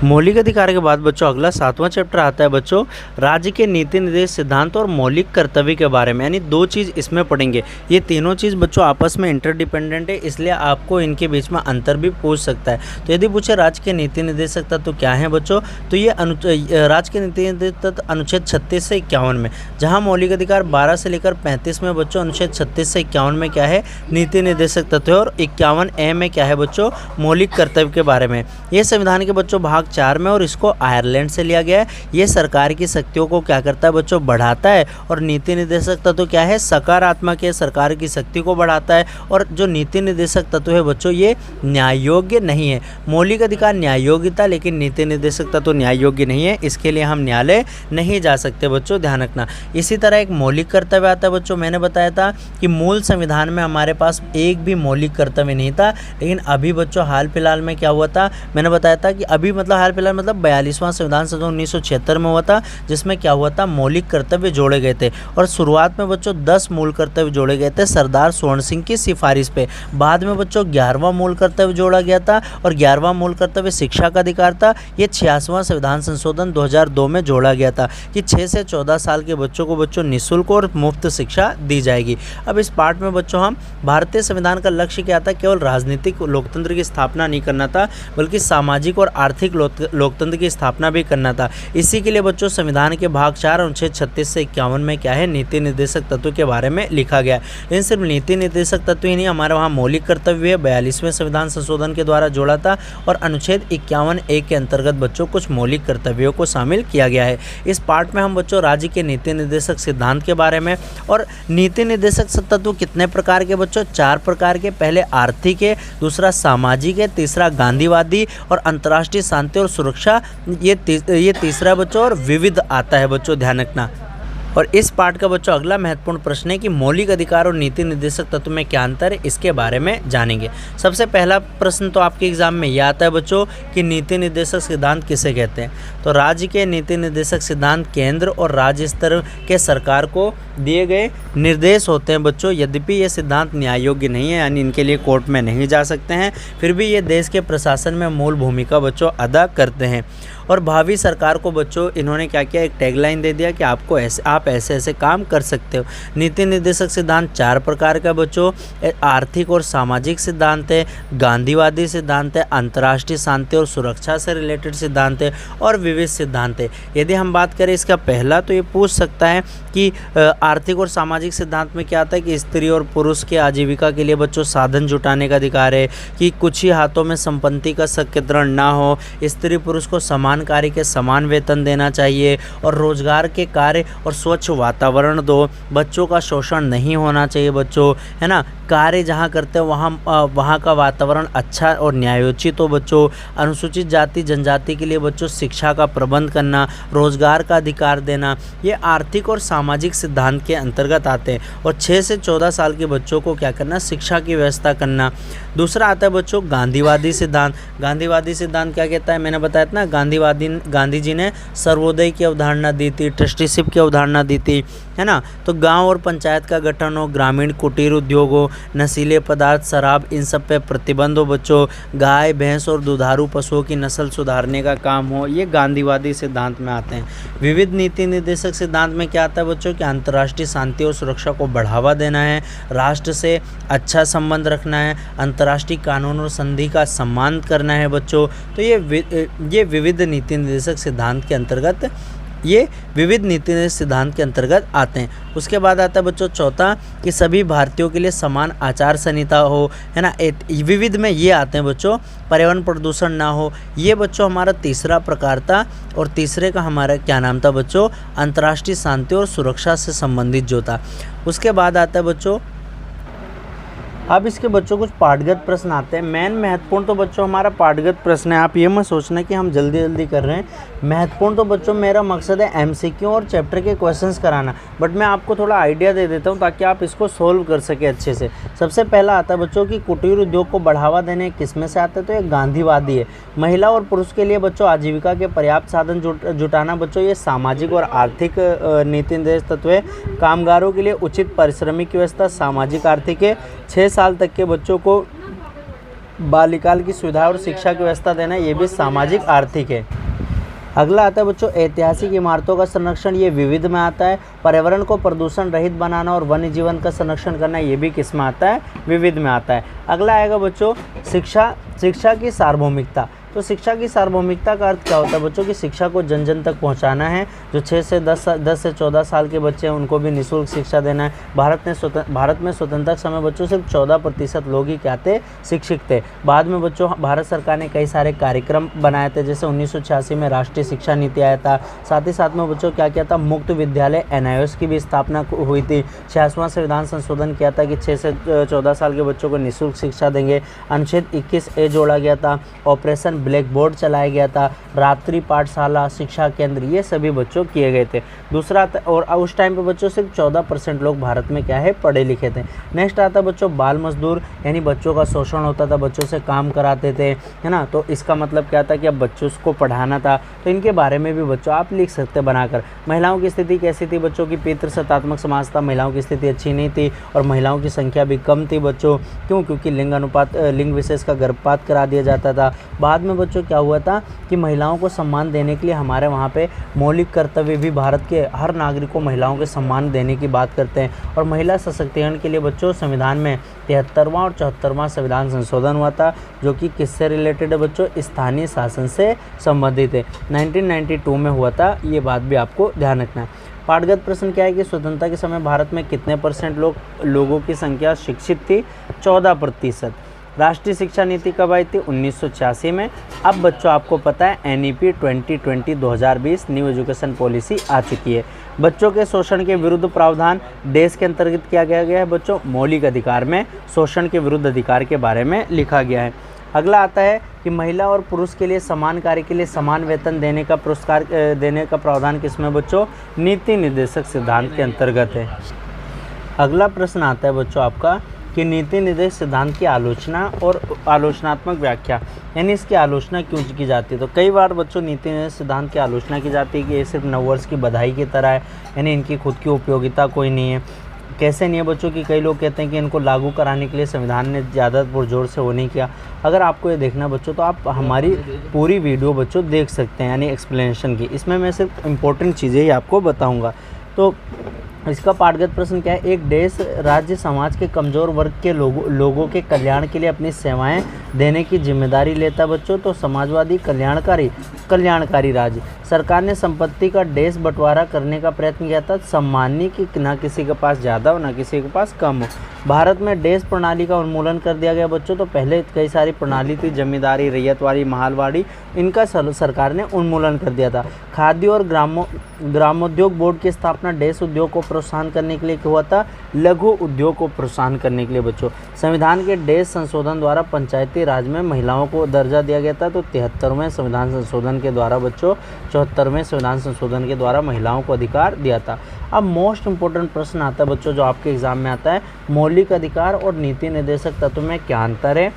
मौलिक अधिकार के बाद बच्चों अगला 7वां चैप्टर आता है बच्चों राज्य के नीति निर्देश सिद्धांत और मौलिक कर्तव्य के बारे में। यानी 2 चीज़ इसमें पढ़ेंगे। ये तीनों चीज़ बच्चों आपस में इंटरडिपेंडेंट है, इसलिए आपको इनके बीच में अंतर भी पूछ सकता है। तो यदि पूछे राज्य के नीति निर्देशक तत्व क्या है बच्चों, तो ये राज्य के नीति निर्देशक तत्व अनुच्छेद 36 से 51 में, जहाँ मौलिक अधिकार 12 से लेकर 35 में बच्चों अनुच्छेद 36 से 51 में क्या है, नीति निर्देशक तत्व है। और 51A में क्या है बच्चों, मौलिक कर्तव्य के बारे में। ये संविधान के बच्चों भाग 4 में और इसको आयरलैंड से लिया गया है। ये सरकार की शक्तियों को क्या करता है बच्चों, बढ़ाता है। और नीति निर्देशक तत्व क्या है, सकारात्मक है, सरकार की शक्ति को बढ़ाता है। और जो नीति निर्देशक तत्व है बच्चों ये न्याय योग्य नहीं है। मौलिक अधिकार न्याय योग्यता, लेकिन नीति निर्देशक तत्व न्याय योग्य नहीं है, इसके लिए हम न्यायालय नहीं जा सकते बच्चों, ध्यान रखना। इसी तरह एक मौलिक कर्तव्य आता है बच्चों। मैंने बताया था कि मूल संविधान में हमारे पास एक भी मौलिक कर्तव्य नहीं था, लेकिन अभी बच्चों हाल फिलहाल में क्या हुआ था, मैंने बताया था कि अभी मतलब हाल फिलहाल मतलब 42वां संविधान संशोधन 1976 में हुआ था, जिसमें क्या हुआ था, मौलिक कर्तव्य जोड़े गए थे। और शुरुआत में बच्चों 10 मूल कर्तव्य जोड़े गए थे सरदार स्वर्ण सिंह की सिफारिश पे। बाद में बच्चों 11वां मूल कर्तव्य जोड़ा गया था और 11वां मूल कर्तव्य शिक्षा का अधिकार था। ये 86वां संविधान संशोधन 2002 में जोड़ा गया था कि 6 से 14 साल के बच्चों को बच्चों निःशुल्क और मुफ्त शिक्षा दी जाएगी। अब इस पार्ट में बच्चों हम भारतीय संविधान का लक्ष्य क्या था, केवल राजनीतिक लोकतंत्र की स्थापना नहीं करना था, बल्कि सामाजिक और आर्थिक लोकतंत्र की स्थापना भी करना था। इसी के लिए बच्चों संविधान के भाग 4 अनुच्छेद 36 से 51 में क्या है, नीति निर्देशक तत्व के बारे में लिखा गया है। लेकिन सिर्फ नीति निर्देशक तत्व ही नहीं, हमारे वहाँ मौलिक कर्तव्य 42वें संविधान संशोधन के द्वारा जोड़ा था और अनुच्छेद 51A के अंतर्गत बच्चों कुछ मौलिक कर्तव्यों को शामिल किया गया है। इस पार्ट में हम बच्चों राज्य के नीति निर्देशक सिद्धांत के बारे में, और नीति निर्देशक तत्व कितने प्रकार के बच्चों, 4 प्रकार के। पहले आर्थिक है, दूसरा सामाजिक है, तीसरा गांधीवादी और अंतर्राष्ट्रीय शांति और सुरक्षा, ये तीसरा बच्चों और विविध आता है बच्चों, ध्यान रखना। और इस पार्ट का बच्चों अगला महत्वपूर्ण प्रश्न है कि मौलिक अधिकार और नीति निर्देशक तत्व में क्या अंतर है, इसके बारे में जानेंगे। सबसे पहला प्रश्न तो आपके एग्जाम में यह आता है बच्चों कि नीति निर्देशक सिद्धांत किसे कहते हैं। तो राज्य के नीति निर्देशक सिद्धांत केंद्र और राज्य स्तर के सरकार को दिए गए निर्देश होते हैं बच्चों। यद्यपि ये सिद्धांत न्याय योग्य नहीं है, यानी इनके लिए कोर्ट में नहीं जा सकते हैं, फिर भी ये देश के प्रशासन में मूल भूमिका बच्चों अदा करते हैं। और भावी सरकार को बच्चों इन्होंने क्या किया, एक टैगलाइन दे दिया कि आप ऐसे ऐसे काम कर सकते हो। नीति निर्देशक सिद्धांत 4 प्रकार का बच्चों, आर्थिक और सामाजिक सिद्धांत है, गांधीवादी सिद्धांत है, अंतर्राष्ट्रीय शांति और सुरक्षा से रिलेटेड सिद्धांत है और विविध सिद्धांत है। यदि हम बात करें इसका पहला, तो ये पूछ सकता है कि आर्थिक और सामाजिक सिद्धांत में क्या आता है कि स्त्री और पुरुष के आजीविका के लिए बच्चों साधन जुटाने का अधिकार है, कि कुछ ही हाथों में संपत्ति का संकेंद्रण ना हो, स्त्री पुरुष को समान कार्य के समान वेतन देना चाहिए और रोजगार के कार्य और स्वच्छ वातावरण दो, बच्चों का शोषण नहीं होना चाहिए बच्चों, है ना, कार्य जहाँ करते हैं वहाँ का वातावरण अच्छा और न्यायोचित हो बच्चों। अनुसूचित जाति जनजाति के लिए बच्चों शिक्षा का प्रबंध करना, रोजगार का अधिकार देना, ये आर्थिक और सामाजिक सिद्धांत के अंतर्गत आते हैं। और 6 से 14 साल के बच्चों को क्या करना, शिक्षा की व्यवस्था करना। दूसरा आता है बच्चों गांधीवादी सिद्धांत। गांधीवादी सिद्धांत क्या कहता है, मैंने बताया था ना, गांधी जी ने सर्वोदय की अवधारणा दी थी, ट्रस्टीशिप की अवधारणा स्थापना दी थी, है ना। तो गांव और पंचायत का गठन हो, ग्रामीण कुटीर उद्योग हो, नशीले पदार्थ, शराब, इन सब पे प्रतिबंध हो बच्चों, गाय भैंस और दुधारू पशुओं की नस्ल सुधारने का काम हो, ये गांधीवादी सिद्धांत में आते हैं। विविध नीति निर्देशक सिद्धांत में क्या आता है बच्चों कि अंतर्राष्ट्रीय शांति और सुरक्षा को बढ़ावा देना है, राष्ट्र से अच्छा संबंध रखना है, अंतर्राष्ट्रीय कानून और संधि का सम्मान करना है बच्चों। तो ये विविध नीति निर्देशक सिद्धांत के अंतर्गत आते हैं। उसके बाद आता है बच्चों चौथा कि सभी भारतीयों के लिए समान आचार संहिता हो, है ना। विविध में ये आते हैं बच्चों पर्यावरण प्रदूषण ना हो, ये बच्चों हमारा तीसरा प्रकार था। और तीसरे का हमारा क्या नाम था बच्चों, अंतर्राष्ट्रीय शांति और सुरक्षा से संबंधित जो था। उसके बाद आता है बच्चों, अब इसके बच्चों कुछ पाठगत प्रश्न आते हैं। मेन महत्वपूर्ण तो बच्चों हमारा पाठगत प्रश्न है, आप ये मत सोचना कि हम जल्दी जल्दी कर रहे हैं। महत्वपूर्ण तो बच्चों मेरा मकसद है एमसीक्यू और चैप्टर के क्वेश्चंस कराना, बट मैं आपको थोड़ा आइडिया दे देता हूँ ताकि आप इसको सोल्व कर सके अच्छे से। सबसे पहला आता है बच्चों कि कुटीर उद्योग को बढ़ावा देने किस में से आता है, तो ये गांधीवादी है। महिला और पुरुष के लिए बच्चों आजीविका के पर्याप्त साधन जुटाना बच्चों, ये सामाजिक और आर्थिक नीति निर्देश तत्व है। कामगारों के लिए उचित पारिश्रमिक व्यवस्था सामाजिक आर्थिक है। 6 साल तक के बच्चों को बाल्यकाल की सुविधा और शिक्षा की व्यवस्था देना, ये भी सामाजिक आर्थिक है। अगला आता है बच्चों ऐतिहासिक इमारतों का संरक्षण, ये विविध में आता है। पर्यावरण को प्रदूषण रहित बनाना और वन्य जीवन का संरक्षण करना, ये भी किस में आता है, विविध में आता है। अगला आएगा बच्चों शिक्षा की सार्वभौमिकता। तो शिक्षा की सार्वभौमिकता का अर्थ क्या होता है बच्चों कि शिक्षा को जन जन तक पहुंचाना है। जो 10 से 14 साल के बच्चे हैं उनको भी निःशुल्क शिक्षा देना है। भारत में स्वतंत्रता के समय बच्चों सिर्फ 14% लोग ही क्या थे, शिक्षित थे। बाद में बच्चों भारत सरकार ने कई सारे कार्यक्रम बनाए थे, जैसे 1986 में राष्ट्रीय शिक्षा नीति आया था। साथ ही साथ में बच्चों क्या किया था, मुक्त विद्यालय NIOS की भी स्थापना हुई थी। 66वां संविधान संशोधन किया था कि 6 से 14 साल के बच्चों को निःशुल्क शिक्षा देंगे। अनुच्छेद 21A जोड़ा गया था। ऑपरेशन ब्लैक बोर्ड चलाया गया था। रात्रि पाठशाला, शिक्षा केंद्र, ये सभी बच्चों किए गए थे। दूसरा, और उस टाइम पे बच्चों सिर्फ 14% लोग भारत में क्या है, पढ़े लिखे थे। नेक्स्ट आता बच्चों बाल मजदूर, यानी बच्चों का शोषण होता था, बच्चों से काम कराते थे, है ना। तो इसका मतलब क्या था कि अब बच्चों को पढ़ाना था। तो इनके बारे में भी बच्चों आप लिख सकते बनाकर। महिलाओं की स्थिति कैसी थी बच्चों की, पितृसत्तात्मक समाज था, महिलाओं की स्थिति अच्छी नहीं थी और महिलाओं की संख्या भी कम थी बच्चों। क्यों? क्योंकि लिंग विशेष का गर्भपात करा दिया जाता था। बाद में बच्चों क्या हुआ था कि महिलाओं को सम्मान देने के लिए हमारे वहाँ पे मौलिक कर्तव्य भी, भारत के हर नागरिक को महिलाओं के सम्मान देने की बात करते हैं। और महिला सशक्तिकरण के लिए बच्चों संविधान में 73वां और 74वां संविधान संशोधन हुआ था, जो कि किससे रिलेटेड है बच्चों, स्थानीय शासन से संबंधित है। 1992 में हुआ था, ये बात भी आपको ध्यान रखना है। पाठगत प्रश्न क्या है कि स्वतंत्रता के समय भारत में कितने % लोगों की संख्या शिक्षित थी, 14%। राष्ट्रीय शिक्षा नीति कब आई थी, 1986 में। अब बच्चों आपको पता है NEP 2020-2020 न्यू एजुकेशन पॉलिसी आ चुकी है। बच्चों के शोषण के विरुद्ध प्रावधान देश के अंतर्गत किया गया है बच्चों। मौलिक अधिकार में शोषण के विरुद्ध अधिकार के बारे में लिखा गया है। अगला आता है कि महिला और पुरुष के लिए समान कार्य के लिए समान वेतन देने का प्रावधान किसमें बच्चों, नीति निर्देशक सिद्धांत के अंतर्गत है। अगला प्रश्न आता है बच्चों आपका कि नीति निर्देश सिद्धांत की आलोचना और आलोचनात्मक व्याख्या, यानी इसकी आलोचना क्यों की जाती है। तो कई बार बच्चों नीति निर्देश सिद्धांत की आलोचना की जाती है कि ये सिर्फ नववर्ष की बधाई की तरह है, यानी इनकी खुद की उपयोगिता कोई नहीं है। कैसे नहीं है बच्चों कि कई लोग कहते हैं कि इनको लागू कराने के लिए संविधान ने ज़्यादा पुरजोर से वो नहीं किया। अगर आपको ये देखना बच्चों तो आप हमारी पूरी वीडियो बच्चों देख सकते हैं, यानी एक्सप्लेनेशन की। इसमें मैं सिर्फ इम्पोर्टेंट चीज़ें ही आपको बताऊँगा। तो इसका पाठगत प्रश्न क्या है, एक देश राज्य समाज के कमज़ोर वर्ग के लोगों के कल्याण के लिए अपनी सेवाएं देने की जिम्मेदारी लेता बच्चों। तो समाजवादी कल्याणकारी राज्य। सरकार ने संपत्ति का देश बंटवारा करने का प्रयत्न किया था, सम्माननीय कि ना किसी के पास ज़्यादा हो ना किसी के पास कम हो। भारत में देश प्रणाली का उन्मूलन कर दिया गया बच्चों। तो पहले कई सारी प्रणाली थी, जमींदारी, रैयतवाड़ी, महालवाड़ी, इनका सरकार ने उन्मूलन कर दिया था। खाद्य और ग्रामोद्योग बोर्ड की स्थापना देश उद्योग को प्रोत्साहन करने के लिए हुआ था, लघु उद्योग को प्रोत्साहन करने के लिए बच्चों। संविधान के देश संशोधन द्वारा पंचायती राज में महिलाओं को दर्जा दिया गया था। तो 73वें संविधान संशोधन के द्वारा बच्चों, 74वें संविधान संशोधन के द्वारा महिलाओं को अधिकार दिया था। अब मोस्ट इम्पोर्टेंट प्रश्न आता है बच्चों जो आपके एग्जाम में आता है, मौलिक अधिकार और नीति निर्देशक तत्व में क्या अंतर है।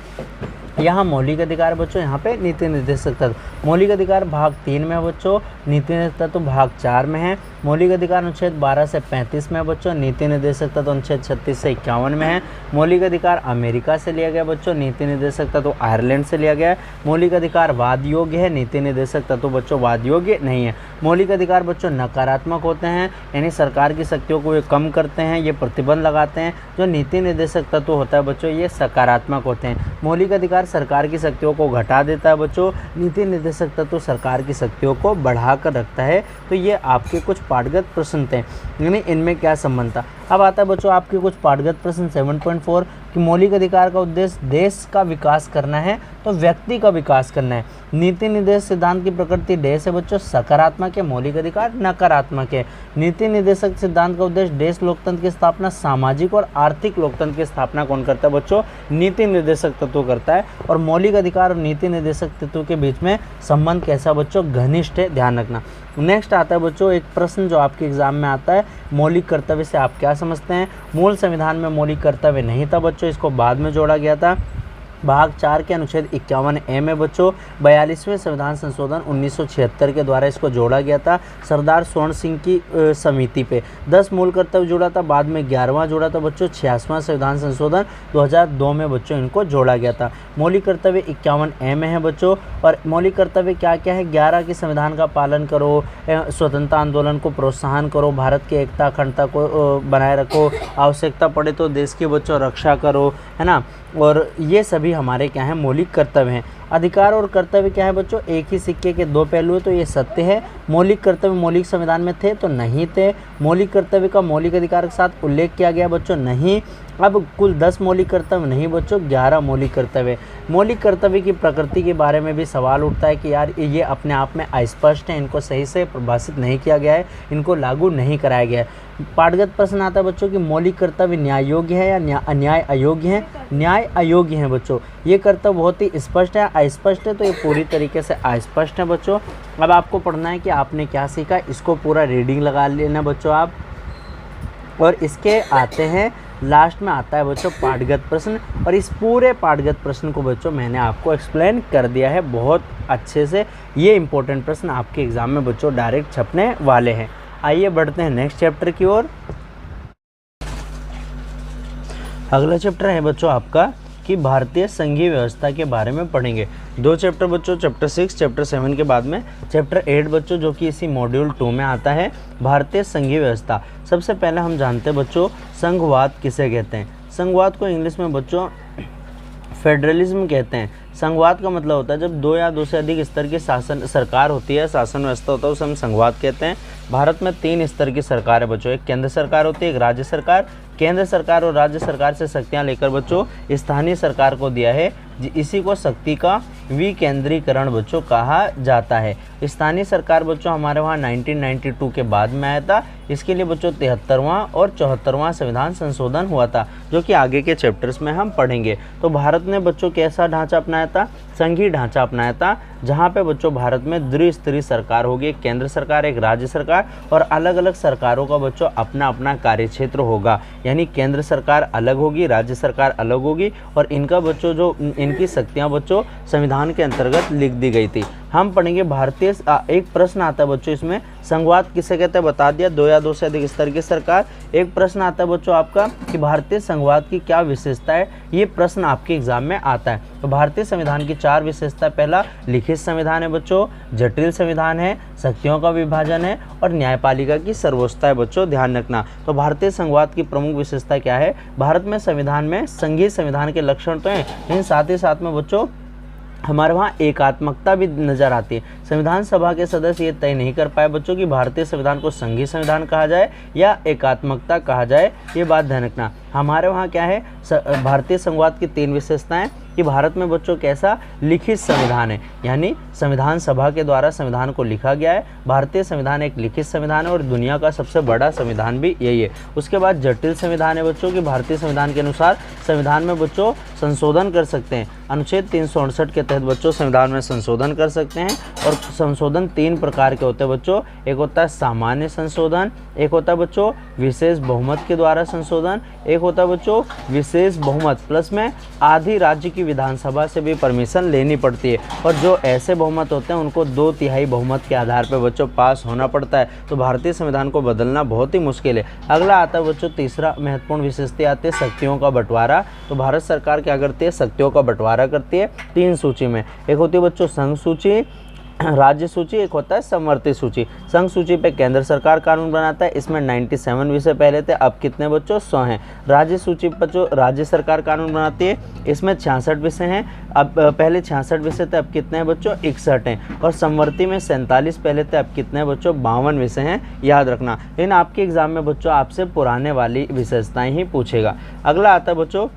यहाँ मौलिक अधिकार बच्चों, यहाँ पे नीति निर्देशक तत्व। मौलिक अधिकार भाग 3 में है बच्चों, नीति निर्देशक तत्व भाग 4 में है। मौलिक अधिकार अनुच्छेद 12 से 35 में है बच्चों, नीति निर्देशक तत्व अनुच्छेद 36 से 51 में है। मौलिक अधिकार अमेरिका से लिया गया बच्चों, नीति निर्देशक तत्व आयरलैंड से लिया गया है। मौलिक अधिकार वाद योग्य है, नीति निर्देशक तत्व बच्चों वाद योग्य नहीं है। मौलिक अधिकार बच्चों नकारात्मक होते हैं, यानी सरकार की शक्तियों को ये कम करते हैं, ये प्रतिबंध लगाते हैं। जो नीति निर्देशक तत्व होता है बच्चों, ये सकारात्मक होते हैं। मौलिक अधिकार सरकार की शक्तियों को घटा देता है बच्चों, नीति निर्देशक तत्व सरकार की शक्तियों को बढ़ाकर रखता है। तो ये आपके कुछ पाठगत प्रश्न थे, यानी इनमें क्या संबंध था। अब आता है बच्चों आपके कुछ पाठगत प्रश्न 7.4 कि मौलिक अधिकार का उद्देश्य देश का विकास करना है तो व्यक्ति का विकास करना है। नीति निर्देश सिद्धांत की प्रकृति देश है बच्चों, सकारात्मक है, मौलिक अधिकार नकारात्मक है। नीति निर्देशक सिद्धांत का उद्देश्य देश लोकतंत्र की स्थापना, सामाजिक और आर्थिक लोकतंत्र की स्थापना कौन करता है बच्चों, नीति निर्देशक तत्व करता है। और मौलिक अधिकार और नीति निर्देशक तत्व के बीच में संबंध कैसा बच्चों, घनिष्ठ है, ध्यान रखना। नेक्स्ट आता है बच्चों एक प्रश्न जो आपके एग्जाम में आता है, मौलिक कर्तव्य से आप क्या समझते हैं। मूल संविधान में मौलिक कर्तव्य नहीं था बच्चों, इसको बाद में जोड़ा गया था। भाग 4 के अनुच्छेद 51A में बच्चों 42वें संविधान संशोधन 1976 के द्वारा इसको जोड़ा गया था, सरदार स्वर्ण सिंह की समिति पे। 10 मूल कर्तव्य जोड़ा था, बाद में 11वां जोड़ा था बच्चों, 86वां संविधान संशोधन 2002 में बच्चों इनको जोड़ा गया था। मौलिक कर्तव्य 51A में है बच्चों। और मौलिक कर्तव्य क्या क्या है, 11 के संविधान का पालन करो, स्वतंत्रता आंदोलन को प्रोत्साहन करो, भारत की एकता अखंडता को बनाए रखो, आवश्यकता पड़े तो देश की बच्चों रक्षा करो, है ना। और ये सभी हमारे क्या हैं, मौलिक कर्तव्य हैं। अधिकार और कर्तव्य क्या है बच्चों, एक ही सिक्के के दो पहलू है, तो ये सत्य है। मौलिक कर्तव्य मौलिक संविधान में थे तो नहीं थे। मौलिक कर्तव्य का मौलिक अधिकार के साथ उल्लेख किया गया बच्चों, नहीं। अब कुल 10 मौलिक कर्तव्य नहीं बच्चों, 11 मौलिक कर्तव्य। मौलिक कर्तव्य की प्रकृति के बारे में भी सवाल उठता है कि यार ये अपने आप में अस्पष्ट है, इनको सही से परिभाषित नहीं किया गया है, इनको लागू नहीं कराया गया है। पाठगत प्रश्न आता है बच्चों कि मौलिक कर्तव्य न्याय योग्य है या अन्याय अयोग्य है। न्याय अयोग्य है बच्चों, ये कर्तव्य बहुत ही स्पष्ट है। अस्पष्ट है तो ये पूरी तरीके से अस्पष्ट है बच्चों। अब आपको पढ़ना है कि आपने क्या सीखा, इसको पूरा रीडिंग लगा लेना बच्चों आप। और इसके आते हैं लास्ट में आता है बच्चों पाठगत प्रश्न, और इस पूरे पाठगत प्रश्न को बच्चों मैंने आपको एक्सप्लेन कर दिया है बहुत अच्छे से। ये इंपॉर्टेंट प्रश्न आपके एग्जाम में बच्चों डायरेक्ट छपने वाले हैं। आइए बढ़ते हैं नेक्स्ट चैप्टर की ओर। अगला चैप्टर है बच्चों आपका कि भारतीय संघीय व्यवस्था के बारे में पढ़ेंगे। 2 चैप्टर बच्चों, चैप्टर 6 चैप्टर 7 के बाद में चैप्टर 8 बच्चों, जो कि इसी मॉड्यूल 2 में आता है, भारतीय संघीय व्यवस्था। सबसे पहले हम जानते हैं बच्चों संघवाद किसे कहते हैं। संघवाद को इंग्लिश में बच्चों फेडरलिज्म कहते हैं। संघवाद का मतलब होता है जब 2 या 2 से अधिक स्तर की सरकार होती है, शासन व्यवस्था होता है, उसे हम संघवाद कहते हैं। भारत में 3 स्तर की सरकार है बच्चों, एक केंद्र सरकार होती है, एक राज्य सरकार। केंद्र सरकार और राज्य सरकार से शक्तियां लेकर बच्चों स्थानीय सरकार को दिया है, इसी को शक्ति का विकेंद्रीकरण बच्चों कहा जाता है। स्थानीय सरकार बच्चों हमारे वहाँ 1992 के बाद में आया था। इसके लिए बच्चों 73वां और 74वां संविधान संशोधन हुआ था, जो कि आगे के चैप्टर्स में हम पढ़ेंगे। तो भारत ने बच्चों कैसा ढांचा अपनाया था, संघीय ढांचा अपनाया था, जहाँ पे बच्चों भारत में द्विस्तरीय सरकार होगी, एक केंद्र सरकार, एक राज्य सरकार, और अलग अलग सरकारों का बच्चों अपना अपना कार्यक्षेत्र होगा। यानी केंद्र सरकार अलग होगी, राज्य सरकार अलग होगी, और इनका बच्चों जो इनकी शक्तियाँ बच्चों संविधान के अंतर्गत लिख दी गई थी। हम पढ़ेंगे भारतीय एक प्रश्न आता है बच्चों इसमें, संघवाद किसे कहते हैं बता दिया, 2 या 2 से अधिक स्तर की सरकार। एक प्रश्न आता है बच्चों आपका कि भारतीय संघवाद की क्या विशेषता है, ये प्रश्न आपके एग्जाम में आता है। तो भारतीय संविधान की 4 विशेषता, पहला लिखित संविधान है बच्चों, जटिल संविधान है, शक्तियों का विभाजन है, और न्यायपालिका की सर्वोच्चता है बच्चों, ध्यान रखना। तो भारतीय संघवाद की प्रमुख विशेषता क्या है, भारत में संविधान में संघीय संविधान के लक्षण तो हैं, लेकिन साथ ही साथ में बच्चों हमारे वहाँ एकात्मकता भी नज़र आती है। संविधान सभा के सदस्य ये तय नहीं कर पाए बच्चों कि भारतीय संविधान को संघीय संविधान कहा जाए या एकात्मकता कहा जाए, ये बात ध्यान रखना। हमारे वहाँ क्या है, भारतीय संघवाद की 3 विशेषताएं कि भारत में बच्चों कैसा लिखित संविधान है, यानी संविधान सभा के द्वारा संविधान को लिखा गया है। भारतीय संविधान एक लिखित संविधान है और दुनिया का सबसे बड़ा संविधान भी यही है। उसके बाद जटिल संविधान है बच्चों कि भारतीय संविधान के अनुसार संविधान में बच्चों संशोधन कर सकते हैं। अनुच्छेद 368 के तहत बच्चों संविधान में संशोधन कर सकते हैं, और संशोधन 3 प्रकार के होते हैं बच्चों। एक होता है सामान्य संशोधन, एक होता है बच्चों विशेष बहुमत के द्वारा संशोधन, एक होता है बच्चों विशेष बहुमत, प्लस में आधी राज्य की विधानसभा से भी परमिशन लेनी पड़ती है, और जो ऐसे बहुमत होते हैं उनको 2/3 बहुमत के आधार पर बच्चों पास होना पड़ता है। तो भारतीय संविधान को बदलना बहुत ही मुश्किल है। अगला आता है बच्चों तीसरा महत्वपूर्ण विशेषता आती है शक्तियों का बंटवारा। तो भारत सरकार क्या करती है, शक्तियों का बंटवारा करती है 3 सूची में। एक होती है बच्चों संघ सूची, राज्य सूची, एक होता है समवर्ती सूची। संघ सूची पे केंद्र सरकार कानून बनाता है, इसमें 97 विषय पहले थे, अब कितने बच्चों 100 हैं। राज्य सूची पर जो राज्य सरकार कानून बनाती है इसमें 66 विषय हैं, अब पहले 66 विषय थे, अब कितने हैं बच्चों 61 हैं। और समवर्ती में 47 पहले थे, अब कितने हैं बच्चों 52 विषय हैं, याद रखना। लेकिन आपके एग्जाम में बच्चों आपसे पुराने वाली विशेषताएँ ही पूछेगा। अगला आता है बच्चों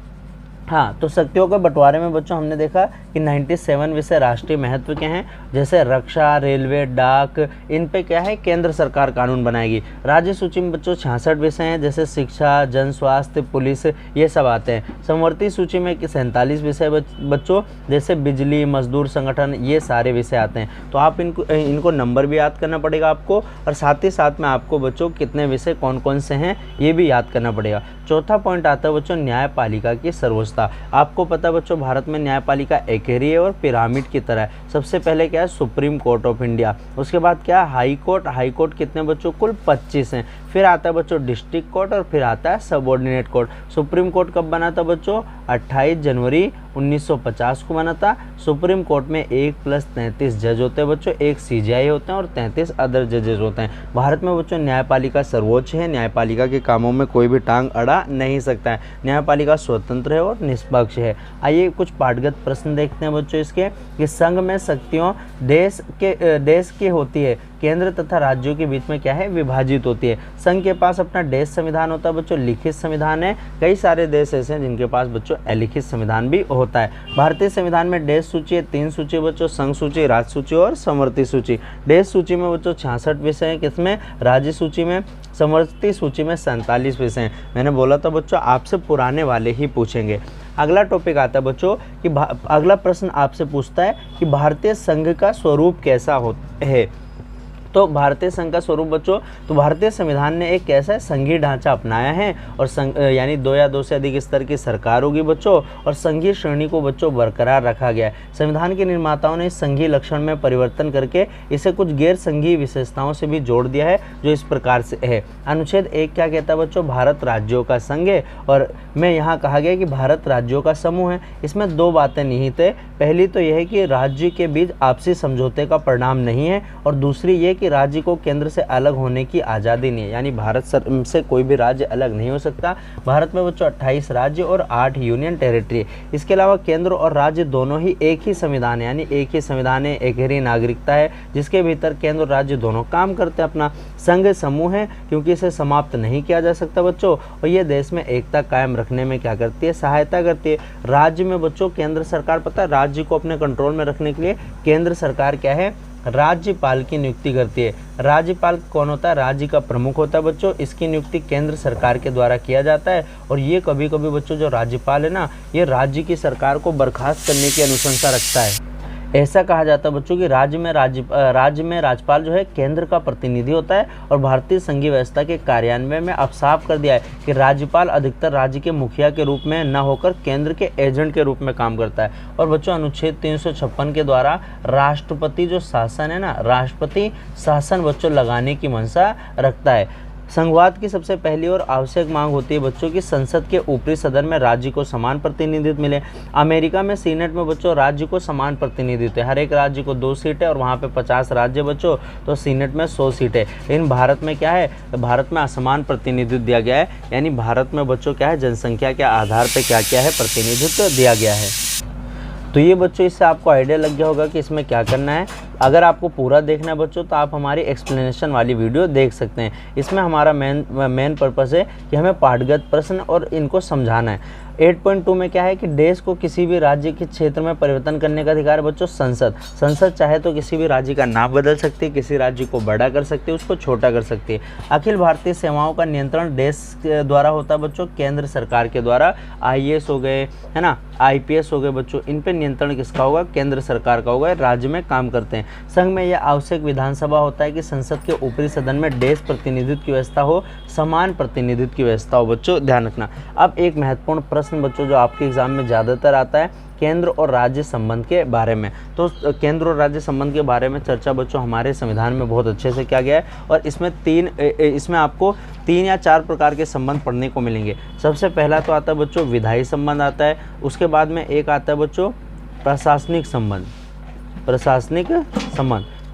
हाँ, तो शक्तियों के बंटवारे में बच्चों हमने देखा कि 97 विषय राष्ट्रीय महत्व के हैं, जैसे रक्षा, रेलवे, डाक, इन पे क्या है केंद्र सरकार कानून बनाएगी। राज्य सूची में बच्चों 66 विषय हैं, जैसे शिक्षा, जन स्वास्थ्य, पुलिस, ये सब आते हैं। समवर्ती सूची में 47 विषय बच्चों, जैसे बिजली, मजदूर संगठन, ये सारे विषय आते हैं। तो आप इनको नंबर भी याद करना पड़ेगा आपको, और साथ ही साथ में आपको बच्चों कितने विषय कौन कौन से हैं ये भी याद करना पड़ेगा। चौथा पॉइंट आता है बच्चों न्यायपालिका की सर्वोच्चता। आपको पता है बच्चों भारत में न्यायपालिका एकहरी है और पिरामिड की तरह है। सबसे पहले क्या है सुप्रीम कोर्ट ऑफ इंडिया, उसके बाद क्या है हाई कोर्ट। हाई कोर्ट कितने बच्चों कुल 25 हैं। फिर आता है बच्चों डिस्ट्रिक्ट कोर्ट, और फिर आता है सबऑर्डिनेट कोर्ट। सुप्रीम कोर्ट कब बना था बच्चों 28 जनवरी 1950 को बना था। सुप्रीम कोर्ट में 1+33 जज होते हैं बच्चों, 1 CJI होते हैं और 33 अदर जजेस होते हैं। भारत में बच्चों न्यायपालिका सर्वोच्च है, न्यायपालिका के कामों में कोई भी टांग अड़ा नहीं सकता है। न्यायपालिका स्वतंत्र है और निष्पक्ष है। आइए कुछ पाठगत प्रश्न देखते हैं बच्चों इसके, कि संघ में शक्तियों देश की होती है, केंद्र तथा राज्यों के बीच में क्या है विभाजित होती है। संघ के पास अपना देश संविधान होता है बच्चों, लिखित संविधान है। कई सारे देश ऐसे हैं जिनके पास बच्चों अलिखित संविधान भी होता है। भारतीय संविधान में देश सूची है 3 सूची बच्चों, संघ सूची, राज्य सूची और समवर्ती सूची। देश सूची में बच्चों 66 विषय हैं, किसमें राज्य सूची में। समवर्ती सूची में 47 विषय हैं। मैंने बोला था बच्चों आपसे पुराने वाले ही पूछेंगे। अगला टॉपिक आता है बच्चों कि अगला प्रश्न आपसे पूछता है कि भारतीय संघ का स्वरूप कैसा है। तो भारतीय संघ का स्वरूप बच्चों, तो भारतीय संविधान ने एक कैसा संघीय ढांचा अपनाया है, और यानी 2 या 2 से अधिक स्तर की सरकार होगी बच्चों, और संघीय श्रेणी को बच्चों बरकरार रखा गया है। संविधान के निर्माताओं ने इस संघीय लक्षण में परिवर्तन करके इसे कुछ गैर संघीय विशेषताओं से भी जोड़ दिया है, जो इस प्रकार से है। अनुच्छेद 1 क्या कहता है बच्चों, भारत राज्यों का संघ है, और में यहाँ कहा गया कि भारत राज्यों का समूह है। इसमें 2 बातें निहित है। पहली तो यह है कि राज्य के बीच आपसी समझौते का परिणाम नहीं है, और दूसरी ये कि राज्य को केंद्र से अलग होने की आज़ादी नहीं है, यानी भारत से कोई भी राज्य अलग नहीं हो सकता। भारत में बच्चों 28 राज्य और 8 यूनियन टेरिटरी। इसके अलावा केंद्र और राज्य दोनों ही एक ही संविधान है, यानी एक ही संविधान है, एकहरी नागरिकता है, जिसके भीतर केंद्र और राज्य दोनों काम करते हैं। अपना संघ समूह है क्योंकि इसे समाप्त नहीं किया जा सकता बच्चों, और ये देश में एकता कायम रखने में क्या करती है, सहायता करती है। राज्य में बच्चों केंद्र सरकार, पता है राज्य को अपने कंट्रोल में रखने के लिए केंद्र सरकार क्या है, राज्यपाल की नियुक्ति करती है। राज्यपाल कौन होता है, राज्य का प्रमुख होता है बच्चों। इसकी नियुक्ति केंद्र सरकार के द्वारा किया जाता है, और ये कभी कभी बच्चों जो राज्यपाल है ना, ये राज्य की सरकार को बर्खास्त करने की अनुशंसा रखता है। ऐसा कहा जाता है बच्चों कि राज्य में राज्यपाल जो है केंद्र का प्रतिनिधि होता है, और भारतीय संघीय व्यवस्था के कार्यान्वयन में अब साफ कर दिया है कि राज्यपाल अधिकतर राज्य के मुखिया के रूप में न होकर केंद्र के एजेंट के रूप में काम करता है। और बच्चों अनुच्छेद 356 के द्वारा राष्ट्रपति जो शासन है ना, राष्ट्रपति शासन बच्चों लगाने की मंशा रखता है। संघवाद की सबसे पहली और आवश्यक मांग होती है बच्चों की संसद के ऊपरी सदन में राज्य को समान प्रतिनिधित्व मिले। अमेरिका में सीनेट में बच्चों राज्य को समान प्रतिनिधित्व है, हर एक राज्य को 2 सीट है, और वहाँ पे 50 राज्य बच्चों, तो सीनेट में 100 सीट है। लेकिन भारत में क्या है, भारत में असमान प्रतिनिधित्व दिया गया है, यानी भारत में बच्चों क्या है जनसंख्या के आधार पर क्या क्या है प्रतिनिधित्व दिया गया है। तो ये बच्चों इससे आपको आइडिया लग गया होगा कि इसमें क्या करना है। अगर आपको पूरा देखना है बच्चों तो आप हमारी एक्सप्लेनेशन वाली वीडियो देख सकते हैं। इसमें हमारा मेन पर्पस है कि हमें पाठगत प्रश्न और इनको समझाना है। 8.2 में क्या है कि देश को किसी भी राज्य के क्षेत्र में परिवर्तन करने का अधिकार है बच्चों। संसद चाहे तो किसी भी राज्य का नाम बदल सकती है, किसी राज्य को बड़ा कर सकती है, उसको छोटा कर सकती है। अखिल भारतीय सेवाओं का नियंत्रण देश के द्वारा होता है बच्चों, केंद्र सरकार के द्वारा। IAS हो गए, है ना, IPS हो गए बच्चों, इन पे नियंत्रण किसका होगा? केंद्र सरकार का होगा। राज्य में काम करते हैं। संघ में यह आवश्यक विधानसभा होता है कि संसद के ऊपरी सदन में देश प्रतिनिधित्व की व्यवस्था हो, समान प्रतिनिधित्व की व्यवस्था हो बच्चों, ध्यान रखना। अब एक महत्वपूर्ण प्रश्न बच्चों जो आपके एग्जाम में ज़्यादातर आता है, केंद्र और राज्य संबंध के बारे में। तो केंद्र और राज्य संबंध के बारे में चर्चा बच्चों हमारे संविधान में बहुत अच्छे से किया गया है, और इसमें आपको 3 या 4 प्रकार के संबंध पढ़ने को मिलेंगे। सबसे पहला तो आता है बच्चों विधायी संबंध आता है, उसके बाद में एक आता है बच्चों प्रशासनिक संबंध,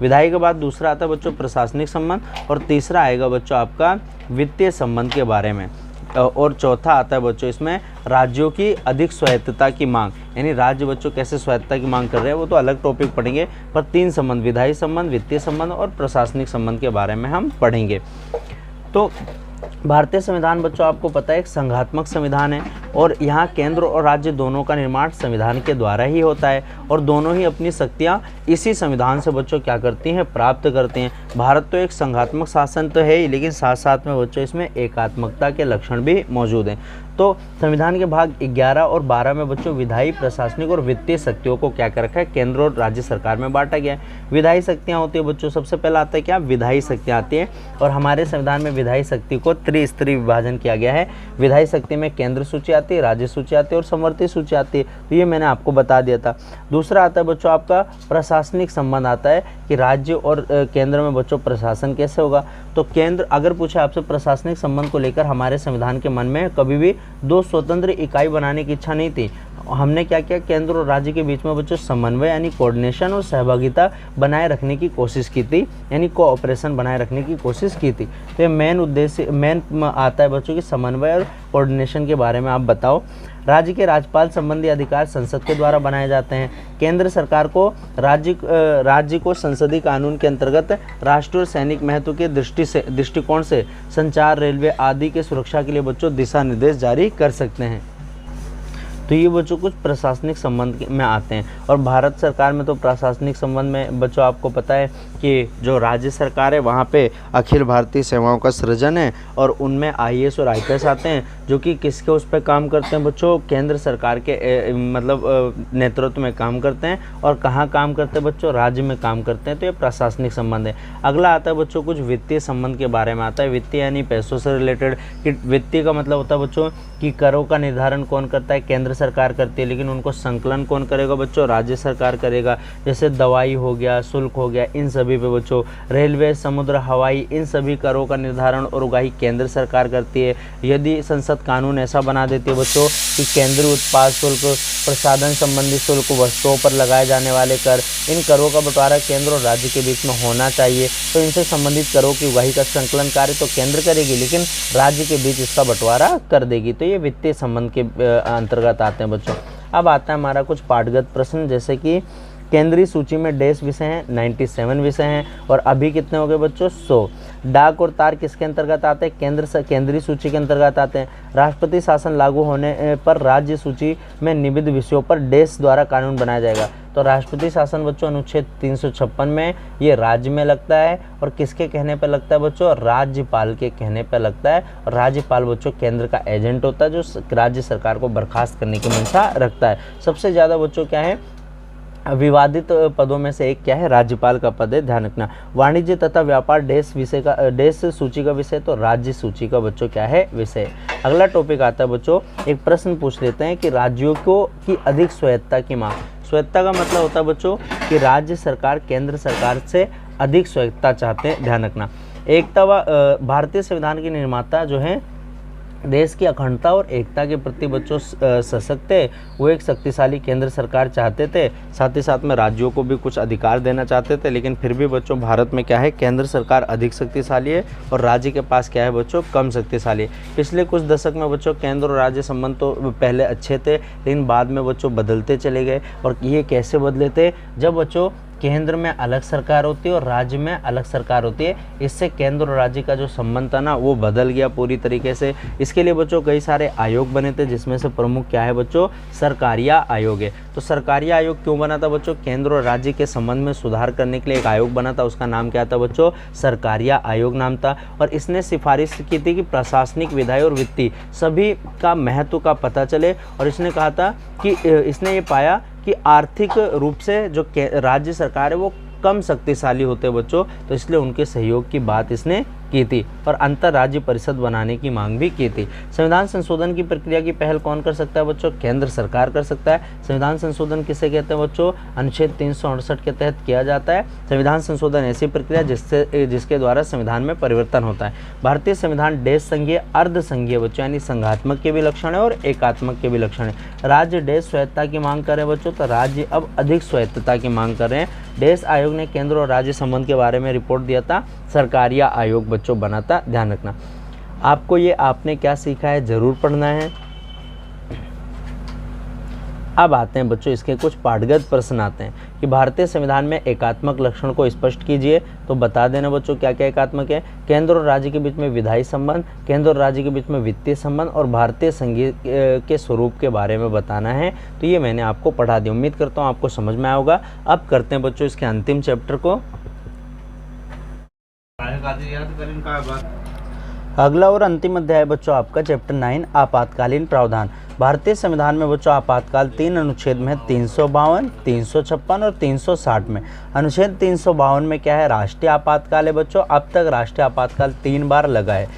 विधायी के बाद दूसरा आता है बच्चों प्रशासनिक संबंध, और तीसरा आएगा बच्चों आपका वित्तीय संबंध के बारे में, और चौथा आता है बच्चों इसमें राज्यों की अधिक स्वायत्तता की मांग, यानी राज्य बच्चों कैसे स्वायत्तता की मांग कर रहे हैं वो तो अलग टॉपिक पढ़ेंगे, पर 3 संबंध, विधायी संबंध, वित्तीय संबंध और प्रशासनिक संबंध के बारे में हम पढ़ेंगे। तो भारतीय संविधान बच्चों आपको पता है एक संघात्मक संविधान है, और यहाँ केंद्र और राज्य दोनों का निर्माण संविधान के द्वारा ही होता है, और दोनों ही अपनी शक्तियाँ इसी संविधान से बच्चों क्या करती हैं? प्राप्त करते हैं। भारत तो एक संघात्मक शासन तो है ही, लेकिन साथ साथ में बच्चों इसमें एकात्मकता के लक्षण भी मौजूद हैं। तो संविधान के भाग 11 और 12 में बच्चों विधायी, प्रशासनिक और वित्तीय शक्तियों को क्या कर रखा है? केंद्र और राज्य सरकार में बांटा गया है। विधायी शक्तियाँ होती है बच्चों, सबसे पहला आता है क्या? विधायी शक्तियाँ आती हैं, और हमारे संविधान में विधायी शक्ति को त्रिस्तरीय विभाजन किया गया है। विधायी शक्ति में केंद्र सूची आती है, राज्य सूची आती है और समवर्ती सूची आती है, तो ये मैंने आपको बता दिया था। दूसरा आता है बच्चों आपका प्रशासनिक संबंध आता है कि राज्य और केंद्र में बच्चों प्रशासन कैसे होगा। तो केंद्र अगर पूछे आपसे प्रशासनिक संबंध को लेकर, हमारे संविधान के मन में कभी भी 2 स्वतंत्र इकाई बनाने की इच्छा नहीं थी। हमने क्या किया? केंद्र और राज्य के बीच में बच्चों समन्वय यानी कोऑर्डिनेशन और सहभागिता बनाए रखने की कोशिश की थी, यानी कोऑपरेशन बनाए रखने की कोशिश की थी। तो ये मेन आता है बच्चों की समन्वय और कोऑर्डिनेशन के बारे में आप बताओ। राज्य के राज्यपाल संबंधी अधिकार संसद के द्वारा बनाए जाते हैं। केंद्र सरकार को राज्य को संसदीय कानून के अंतर्गत राष्ट्रीय और सैनिक महत्व के दृष्टिकोण से संचार, रेलवे आदि के सुरक्षा के लिए बच्चों दिशा निर्देश जारी कर सकते हैं। तो ये बच्चों कुछ प्रशासनिक संबंध में आते हैं। और भारत सरकार में तो प्रशासनिक संबंध में बच्चों आपको पता है कि जो राज्य सरकार है वहाँ पे अखिल भारतीय सेवाओं का सृजन है, और उनमें IAS और IPS आते हैं जो कि किसके उस पर काम करते हैं बच्चों? केंद्र सरकार के नेतृत्व में काम करते हैं। और कहाँ काम करते हैं बच्चों? राज्य में काम करते हैं। तो ये प्रशासनिक संबंध है। अगला आता है बच्चों कुछ वित्तीय संबंध के बारे में आता है। वित्तीय यानी पैसों से रिलेटेड। कि वित्तीय का मतलब होता है बच्चों कि करों का निर्धारण कौन करता है? केंद्र सरकार करती है, लेकिन उनको संकलन कौन करेगा बच्चों? राज्य सरकार करेगा। जैसे दवाई हो गया, शुल्क हो गया, इन सभी पे बच्चों, रेलवे, समुद्र, हवाई, इन सभी करों का निर्धारण और उगाही केंद्र सरकार करती है। यदि संसद कानून ऐसा बना देती है बच्चों कि केंद्रीय उत्पाद शुल्क, प्रसाधन संबंधी शुल्क, वस्तुओं पर लगाए जाने वाले कर, इन करों का बंटवारा केंद्र और राज्य के बीच में होना चाहिए। तो इनसे संबंधित करों की उगाही का संकलन कार्य तो केंद्र करेगी, लेकिन राज्य के बीच इसका बंटवारा कर देगी। तो ये वित्तीय संबंध के अंतर्गत आते हैं बच्चों। अब आता है हमारा कुछ पाठगत प्रश्न, जैसे कि केंद्रीय सूची में डैश विषय हैं, 97 विषय हैं, और अभी कितने हो गए बच्चों? 100। डाक और तार किसके अंतर्गत आते हैं? केंद्रीय सूची के अंतर्गत आते हैं। राष्ट्रपति शासन लागू होने पर राज्य सूची में निबद्ध विषयों पर डैश द्वारा कानून बनाया जाएगा। तो राष्ट्रपति शासन बच्चों अनुच्छेद 356 में ये राज्य में लगता है, और किसके कहने पर लगता है बच्चों? राज्यपाल के कहने पर लगता है। और राज्यपाल बच्चों केंद्र का एजेंट होता है जो राज्य सरकार को बर्खास्त करने की मंशा रखता है। सबसे ज़्यादा बच्चों क्या है? विवादित पदों में से एक क्या है? राज्यपाल का पद है, ध्यान रखना। वाणिज्य तथा व्यापार देश सूची का विषय, तो राज्य सूची का बच्चों क्या है? विषय। अगला टॉपिक आता है बच्चों, एक प्रश्न पूछ लेते हैं कि राज्यों को की अधिक स्वायत्तता की मांग। स्वायत्तता का मतलब होता है बच्चों कि राज्य सरकार केंद्र सरकार से अधिक स्वायत्तता चाहते हैं, ध्यान रखना। एकता व भारतीय संविधान के निर्माता जो हैं देश की अखंडता और एकता के प्रति बच्चों सशक्त है। वो एक शक्तिशाली केंद्र सरकार चाहते थे, साथ ही साथ में राज्यों को भी कुछ अधिकार देना चाहते थे, लेकिन फिर भी बच्चों भारत में क्या है? केंद्र सरकार अधिक शक्तिशाली है और राज्य के पास क्या है बच्चों? कम शक्तिशाली है। पिछले कुछ दशक में बच्चों केंद्र और राज्य संबंध तो पहले अच्छे थे, लेकिन बाद में बच्चों बदलते चले गए। और ये कैसे बदले थे? जब बच्चों केंद्र में अलग सरकार होती है और राज्य में अलग सरकार होती है। इससे केंद्र और राज्य का जो संबंध था ना वो बदल गया पूरी तरीके से। इसके लिए बच्चों कई सारे आयोग बने थे, जिसमें से प्रमुख क्या है बच्चों, सरकारिया आयोग है। तो सरकारिया आयोग क्यों बना था बच्चों, केंद्र और राज्य के संबंध में सुधार करने के लिए एक आयोग बना था, उसका नाम क्या था बच्चों, सरकारिया आयोग नाम था। और इसने सिफारिश की थी कि प्रशासनिक, विधायी और वित्तीय सभी का महत्व का पता चले। और इसने कहा था कि इसने ये पाया कि आर्थिक रूप से जो राज्य सरकार है वो कम शक्तिशाली होते हैं बच्चों, तो इसलिए उनके सहयोग की बात इसने की थी और अंतर्राज्य परिषद बनाने की मांग भी की थी। संविधान संशोधन की प्रक्रिया की पहल कौन कर सकता है बच्चों, केंद्र सरकार कर सकता है। संविधान संशोधन किसे कहते हैं बच्चों, अनुच्छेद 368 के तहत किया जाता है। संविधान संशोधन ऐसी प्रक्रिया जिसके द्वारा संविधान में परिवर्तन होता है। भारतीय संविधान देश संघीय, अर्ध संघीय बच्चों यानी संघात्मक के भी लक्षण है और एकात्मक के भी लक्षण है। राज्य देश स्वायत्तता की मांग कर रहे हैं बच्चों, तो राज्य अब अधिक स्वायत्तता की मांग कर रहे हैं। देश आयोग ने केंद्र और राज्य संबंध के बारे में रिपोर्ट दिया था, सरकारिया आयोग बच्चों बना था, ध्यान रखना। आपको ये आपने क्या सीखा है जरूर पढ़ना है। अब आते हैं बच्चों इसके कुछ पाठगत प्रश्न आते हैं कि भारतीय संविधान में एकात्मक लक्षण को स्पष्ट कीजिए। तो बता देना बच्चों क्या क्या एकात्मक है, केंद्र और राज्य के बीच में विधायी संबंध, केंद्र और राज्य के बीच में वित्तीय संबंध और भारतीय संघीय के स्वरूप के बारे में बताना है। तो ये मैंने आपको पढ़ा दिया, उम्मीद करता हूँ आपको समझ में आया होगा। अब करते हैं बच्चों इसके अंतिम चैप्टर को। अगला और अंतिम अध्याय बच्चों आपका चैप्टर 9 आपातकालीन प्रावधान। भारतीय संविधान में बच्चों आपातकाल 3 अनुच्छेद में 352, 356 और 360 में। अनुच्छेद 352 में क्या है, राष्ट्रीय आपातकाल है बच्चों। अब तक राष्ट्रीय आपातकाल 3 बार लगा है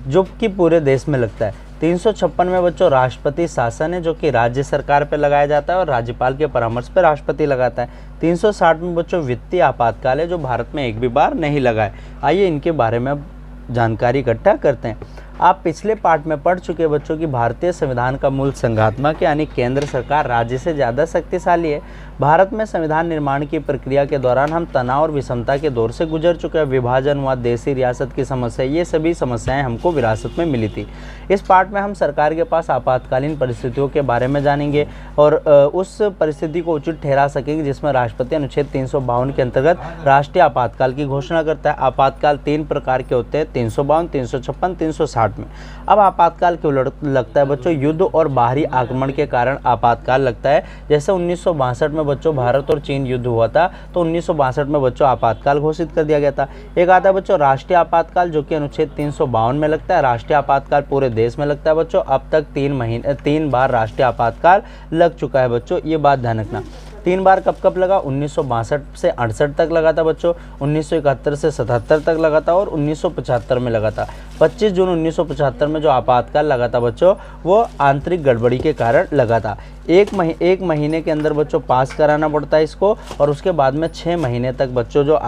जो कि पूरे देश में लगता है। 356 में बच्चों राष्ट्रपति शासन है जो कि राज्य सरकार पर लगाया जाता है और राज्यपाल के परामर्श पर राष्ट्रपति लगाता है। 360 में बच्चों वित्तीय आपातकाल है जो भारत में एक भी बार नहीं लगा है। आइए इनके बारे में अब जानकारी इकट्ठा करते हैं। आप पिछले पार्ट में पढ़ चुके बच्चों की भारतीय संविधान का मूल संघात्मक यानी केंद्र सरकार राज्य से ज़्यादा शक्तिशाली है। भारत में संविधान निर्माण की प्रक्रिया के दौरान हम तनाव और विषमता के दौर से गुजर चुके हैं। विभाजनवाद, देशी रियासत की समस्या, ये सभी समस्याएं हमको विरासत में मिली थी। इस पार्ट में हम सरकार के पास आपातकालीन परिस्थितियों के बारे में जानेंगे और उस परिस्थिति को उचित ठहरा सकेंगे जिसमें राष्ट्रपति अनुच्छेद 352 के अंतर्गत राष्ट्रीय आपातकाल की घोषणा करता है। आपातकाल 3 प्रकार के होते हैं, 352, 356, 360 में। अब आपातकाल क्यों लगता है बच्चों, युद्ध और बाहरी आक्रमण के कारण आपातकाल लगता है। जैसे 1962 में बच्चों भारत और चीन युद्ध हुआ था तो 1962 में बच्चों आपातकाल घोषित कर दिया गया था। एक आता है बच्चों राष्ट्रीय आपातकाल जो कि अनुच्छेद 352 में लगता है। राष्ट्रीय आपातकाल पूरे देश में लगता है बच्चों। अब तक 3 बार राष्ट्रीय आपातकाल लग चुका है बच्चों, ये बात ध्यान रखना। 3 बार कब कब लगा, 1962 से 68 तक लगा था बच्चों, 1971 से 77 तक लगा था और 1975 में लगा था। 25 जून 1975 में जो आपातकाल लगा था बच्चों वो आंतरिक गड़बड़ी के कारण लगा था। एक महीने के अंदर बच्चों पास कराना पड़ता है इसको और उसके बाद में 6 महीने तक बच्चों जो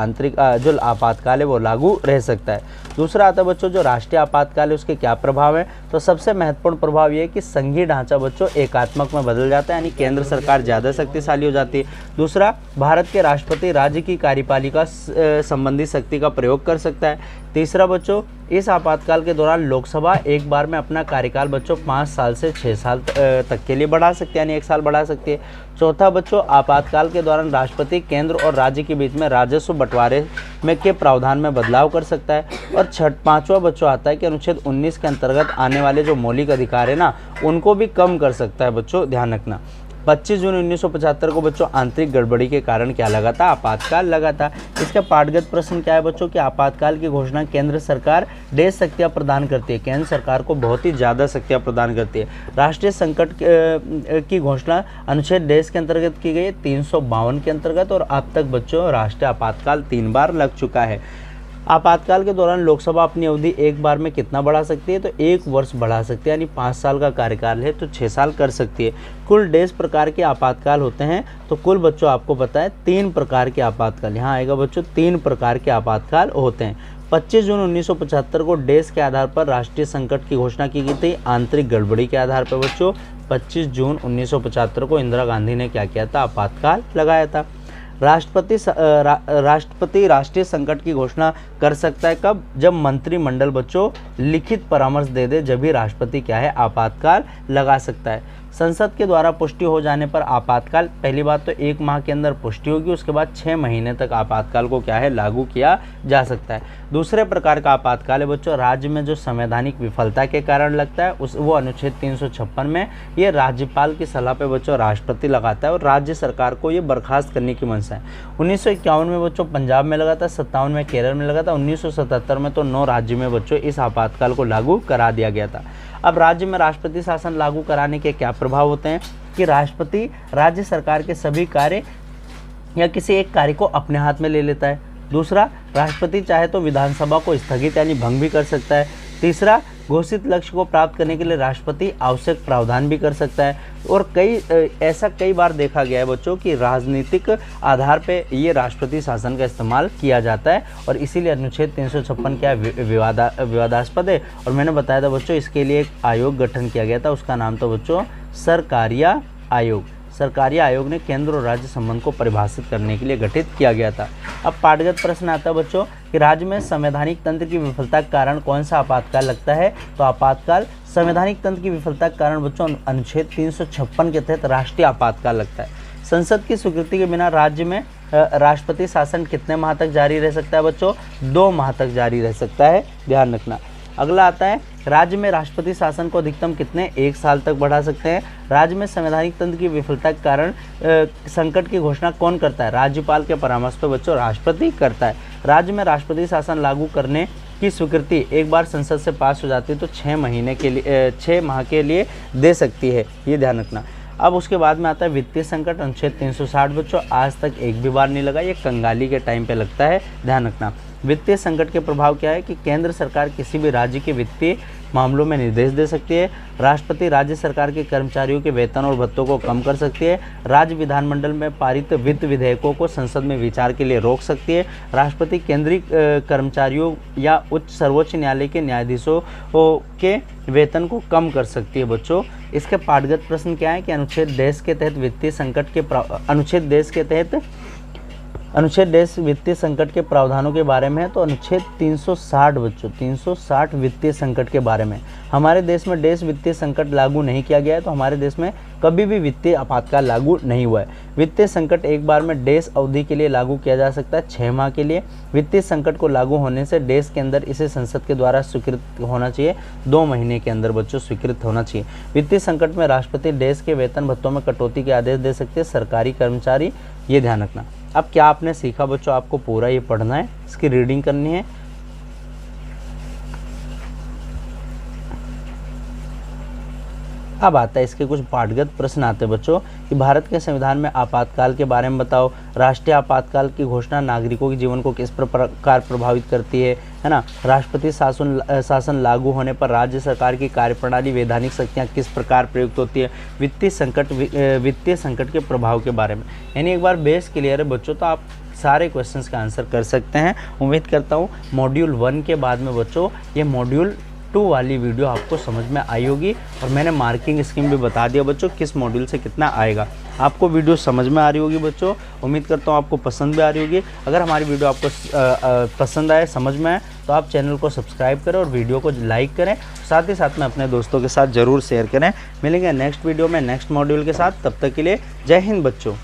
जो आपातकाल है वो लागू रह सकता है। दूसरा आता है बच्चों जो राष्ट्रीय आपातकाल है उसके क्या प्रभाव है, तो सबसे महत्वपूर्ण प्रभाव ये है कि संघीय ढांचा बच्चों एकात्मक में बदल जाता है यानी केंद्र सरकार ज़्यादा शक्तिशाली हो जाती है। दूसरा, भारत के राष्ट्रपति राज्य की कार्यपालिका संबंधी शक्ति का प्रयोग कर सकता है। तीसरा बच्चों, इस आपातकाल के दौरान लोकसभा एक बार में अपना कार्यकाल बच्चों 5 साल से 6 साल तक के लिए बढ़ा सकती है यानी 1 साल बढ़ा सकती है। चौथा बच्चों, आपातकाल के दौरान राष्ट्रपति केंद्र और राज्य के बीच में राजस्व बंटवारे में के प्रावधान में बदलाव कर सकता है। और पांचवा बच्चों आता है कि अनुच्छेद 19 के अंतर्गत आने वाले जो मौलिक अधिकार है ना उनको भी कम कर सकता है बच्चों, ध्यान रखना। 25 जून 1975 को बच्चों आंतरिक गड़बड़ी के कारण क्या लगा था, आपातकाल लगा था। इसका पाठगत प्रश्न क्या है बच्चों कि आपातकाल की घोषणा केंद्र सरकार देश शक्तियाँ प्रदान करती है, केंद्र सरकार को बहुत ही ज़्यादा शक्तियाँ प्रदान करती है। राष्ट्रीय संकट की घोषणा अनुच्छेद देश के अंतर्गत की गई 352 के अंतर्गत और अब तक बच्चों राष्ट्रीय आपातकाल 3 बार लग चुका है। आपातकाल के दौरान लोकसभा अपनी अवधि एक बार में कितना बढ़ा सकती है, तो 1 वर्ष बढ़ा सकती है यानी 5 साल का कार्यकाल है तो 6 साल कर सकती है। कुल 150 प्रकार के आपातकाल होते हैं, तो कुल बच्चों आपको पता है 3 प्रकार के आपातकाल, यहाँ आएगा बच्चों 3 प्रकार के आपातकाल होते हैं। 25 जून 1975 को देश के आधार पर राष्ट्रीय संकट की घोषणा की गई थी आंतरिक गड़बड़ी के आधार पर बच्चों। 25 जून 1975 को इंदिरा गांधी ने क्या किया था, आपातकाल लगाया था। राष्ट्रपति राष्ट्रीय संकट की घोषणा कर सकता है कब, जब मंत्रिमंडल बच्चों लिखित परामर्श दे दे, जब भी राष्ट्रपति क्या है आपातकाल लगा सकता है। संसद के द्वारा पुष्टि हो जाने पर आपातकाल, पहली बात तो 1 माह के अंदर पुष्टि होगी, उसके बाद 6 महीने तक आपातकाल को क्या है लागू किया जा सकता है। दूसरे प्रकार का आपातकाल है बच्चों राज्य में जो संवैधानिक विफलता के कारण लगता है वो अनुच्छेद 356 में ये राज्यपाल की सलाह पे बच्चों राष्ट्रपति लगाता है और राज्य सरकार को ये बर्खास्त करने की मंशा है। 1951 में बच्चों पंजाब में लगा था, 57 में केरल में लगा था, 1977 में तो 9 राज्य में बच्चों इस आपातकाल को लागू करा दिया गया था। अब राज्य में राष्ट्रपति शासन लागू कराने के क्या प्रभाव होते हैं कि राष्ट्रपति राज्य सरकार के सभी कार्य या किसी एक कार्य को अपने हाथ में ले लेता है। दूसरा, राष्ट्रपति चाहे तो विधानसभा को स्थगित यानी भंग भी कर सकता है। तीसरा, घोषित लक्ष्य को प्राप्त करने के लिए राष्ट्रपति आवश्यक प्रावधान भी कर सकता है। और ऐसा कई बार देखा गया है बच्चों कि राजनीतिक आधार पे ये राष्ट्रपति शासन का इस्तेमाल किया जाता है और इसीलिए अनुच्छेद 356 क्या विवादास्पद है। और मैंने बताया था बच्चों इसके लिए एक आयोग गठन किया गया था, उसका नाम था बच्चों सरकारिया आयोग। सरकारिया आयोग ने केंद्र और राज्य संबंध को परिभाषित करने के लिए गठित किया गया था। अब पाठगत प्रश्न आता है बच्चों कि राज्य में संवैधानिक तंत्र की विफलता के कारण कौन सा आपातकाल लगता है, तो आपातकाल संवैधानिक तंत्र की विफलता के कारण बच्चों अनुच्छेद 356 के तहत राष्ट्रीय आपातकाल लगता है। संसद की स्वीकृति के बिना राज्य में राष्ट्रपति शासन कितने माह तक जारी रह सकता है बच्चों, 2 माह तक जारी रह सकता है, ध्यान रखना। अगला आता है राज्य में राष्ट्रपति शासन को अधिकतम कितने 1 साल तक बढ़ा सकते हैं। राज्य में संवैधानिक तंत्र की विफलता के कारण संकट की घोषणा कौन करता है, राज्यपाल के परामर्श पर बच्चों राष्ट्रपति करता है। राज्य में राष्ट्रपति शासन लागू करने की स्वीकृति एक बार संसद से पास हो जाती है तो 6 माह के लिए दे सकती है, ये ध्यान रखना। अब उसके बाद में आता है वित्तीय संकट, अनुच्छेद 360 बच्चों आज तक एक भी बार नहीं लगा, ये कंगाली के टाइम पे लगता है, ध्यान रखना। वित्तीय संकट के प्रभाव क्या है कि केंद्र सरकार किसी भी राज्य के वित्तीय मामलों में निर्देश दे सकती है। राष्ट्रपति राज्य सरकार के कर्मचारियों के वेतन और भत्तों को कम कर सकती है। राज्य विधानमंडल में पारित वित्त विधेयकों को संसद में विचार के लिए रोक सकती है। राष्ट्रपति केंद्रीय कर्मचारियों या सर्वोच्च न्यायालय के न्यायाधीशों के वेतन को कम कर सकती है बच्चों। इसके पाठगत प्रश्न क्या है कि अनुच्छेद देश के तहत वित्तीय संकट के अनुच्छेद देश वित्तीय संकट के प्रावधानों के बारे में है, तो अनुच्छेद 360 बच्चों 360 वित्तीय संकट के बारे में। हमारे देश में देश वित्तीय संकट लागू नहीं किया गया है, तो हमारे देश में कभी भी वित्तीय आपातकाल लागू नहीं हुआ है। वित्तीय संकट एक बार में देश अवधि के लिए लागू किया जा सकता है 6 माह के लिए। वित्तीय संकट को लागू होने से देश के अंदर इसे संसद के द्वारा स्वीकृत होना चाहिए, 2 महीने के अंदर बच्चों स्वीकृत होना चाहिए। वित्तीय संकट में राष्ट्रपति देश के वेतन भत्तों में कटौती के आदेश दे सकते हैं सरकारी कर्मचारी, ये ध्यान रखना। अब क्या आपने सीखा बच्चों, आपको पूरा ये पढ़ना है, इसकी रीडिंग करनी है। अब आता है इसके कुछ पाठगत प्रश्न आते हैं बच्चों कि भारत के संविधान में आपातकाल के बारे में बताओ। राष्ट्रीय आपातकाल की घोषणा नागरिकों के जीवन को किस प्रकार प्रभावित करती है ना। राष्ट्रपति शासन लागू होने पर राज्य सरकार की कार्यप्रणाली वैधानिक शक्तियाँ किस प्रकार प्रयुक्त होती है। वित्तीय संकट के प्रभाव के बारे में। यानी एक बार बेस क्लियर है बच्चों तो आप सारे क्वेश्चंस का आंसर कर सकते हैं। उम्मीद करता हूँ मॉड्यूल 1 के बाद में बच्चों ये मॉड्यूल 2 वाली वीडियो आपको समझ में आई होगी और मैंने मार्किंग स्कीम भी बता दिया बच्चों किस मॉड्यूल से कितना आएगा। आपको वीडियो समझ में आ रही होगी बच्चों, उम्मीद करता हूँ आपको पसंद भी आ रही होगी। अगर हमारी वीडियो आपको पसंद आए, समझ में आए तो आप चैनल को सब्सक्राइब करें और वीडियो को लाइक करें, साथ ही साथ में अपने दोस्तों के साथ ज़रूर शेयर करें। मिलेंगे नेक्स्ट वीडियो में नेक्स्ट मॉड्यूल के साथ, तब तक के लिए जय हिंद बच्चों।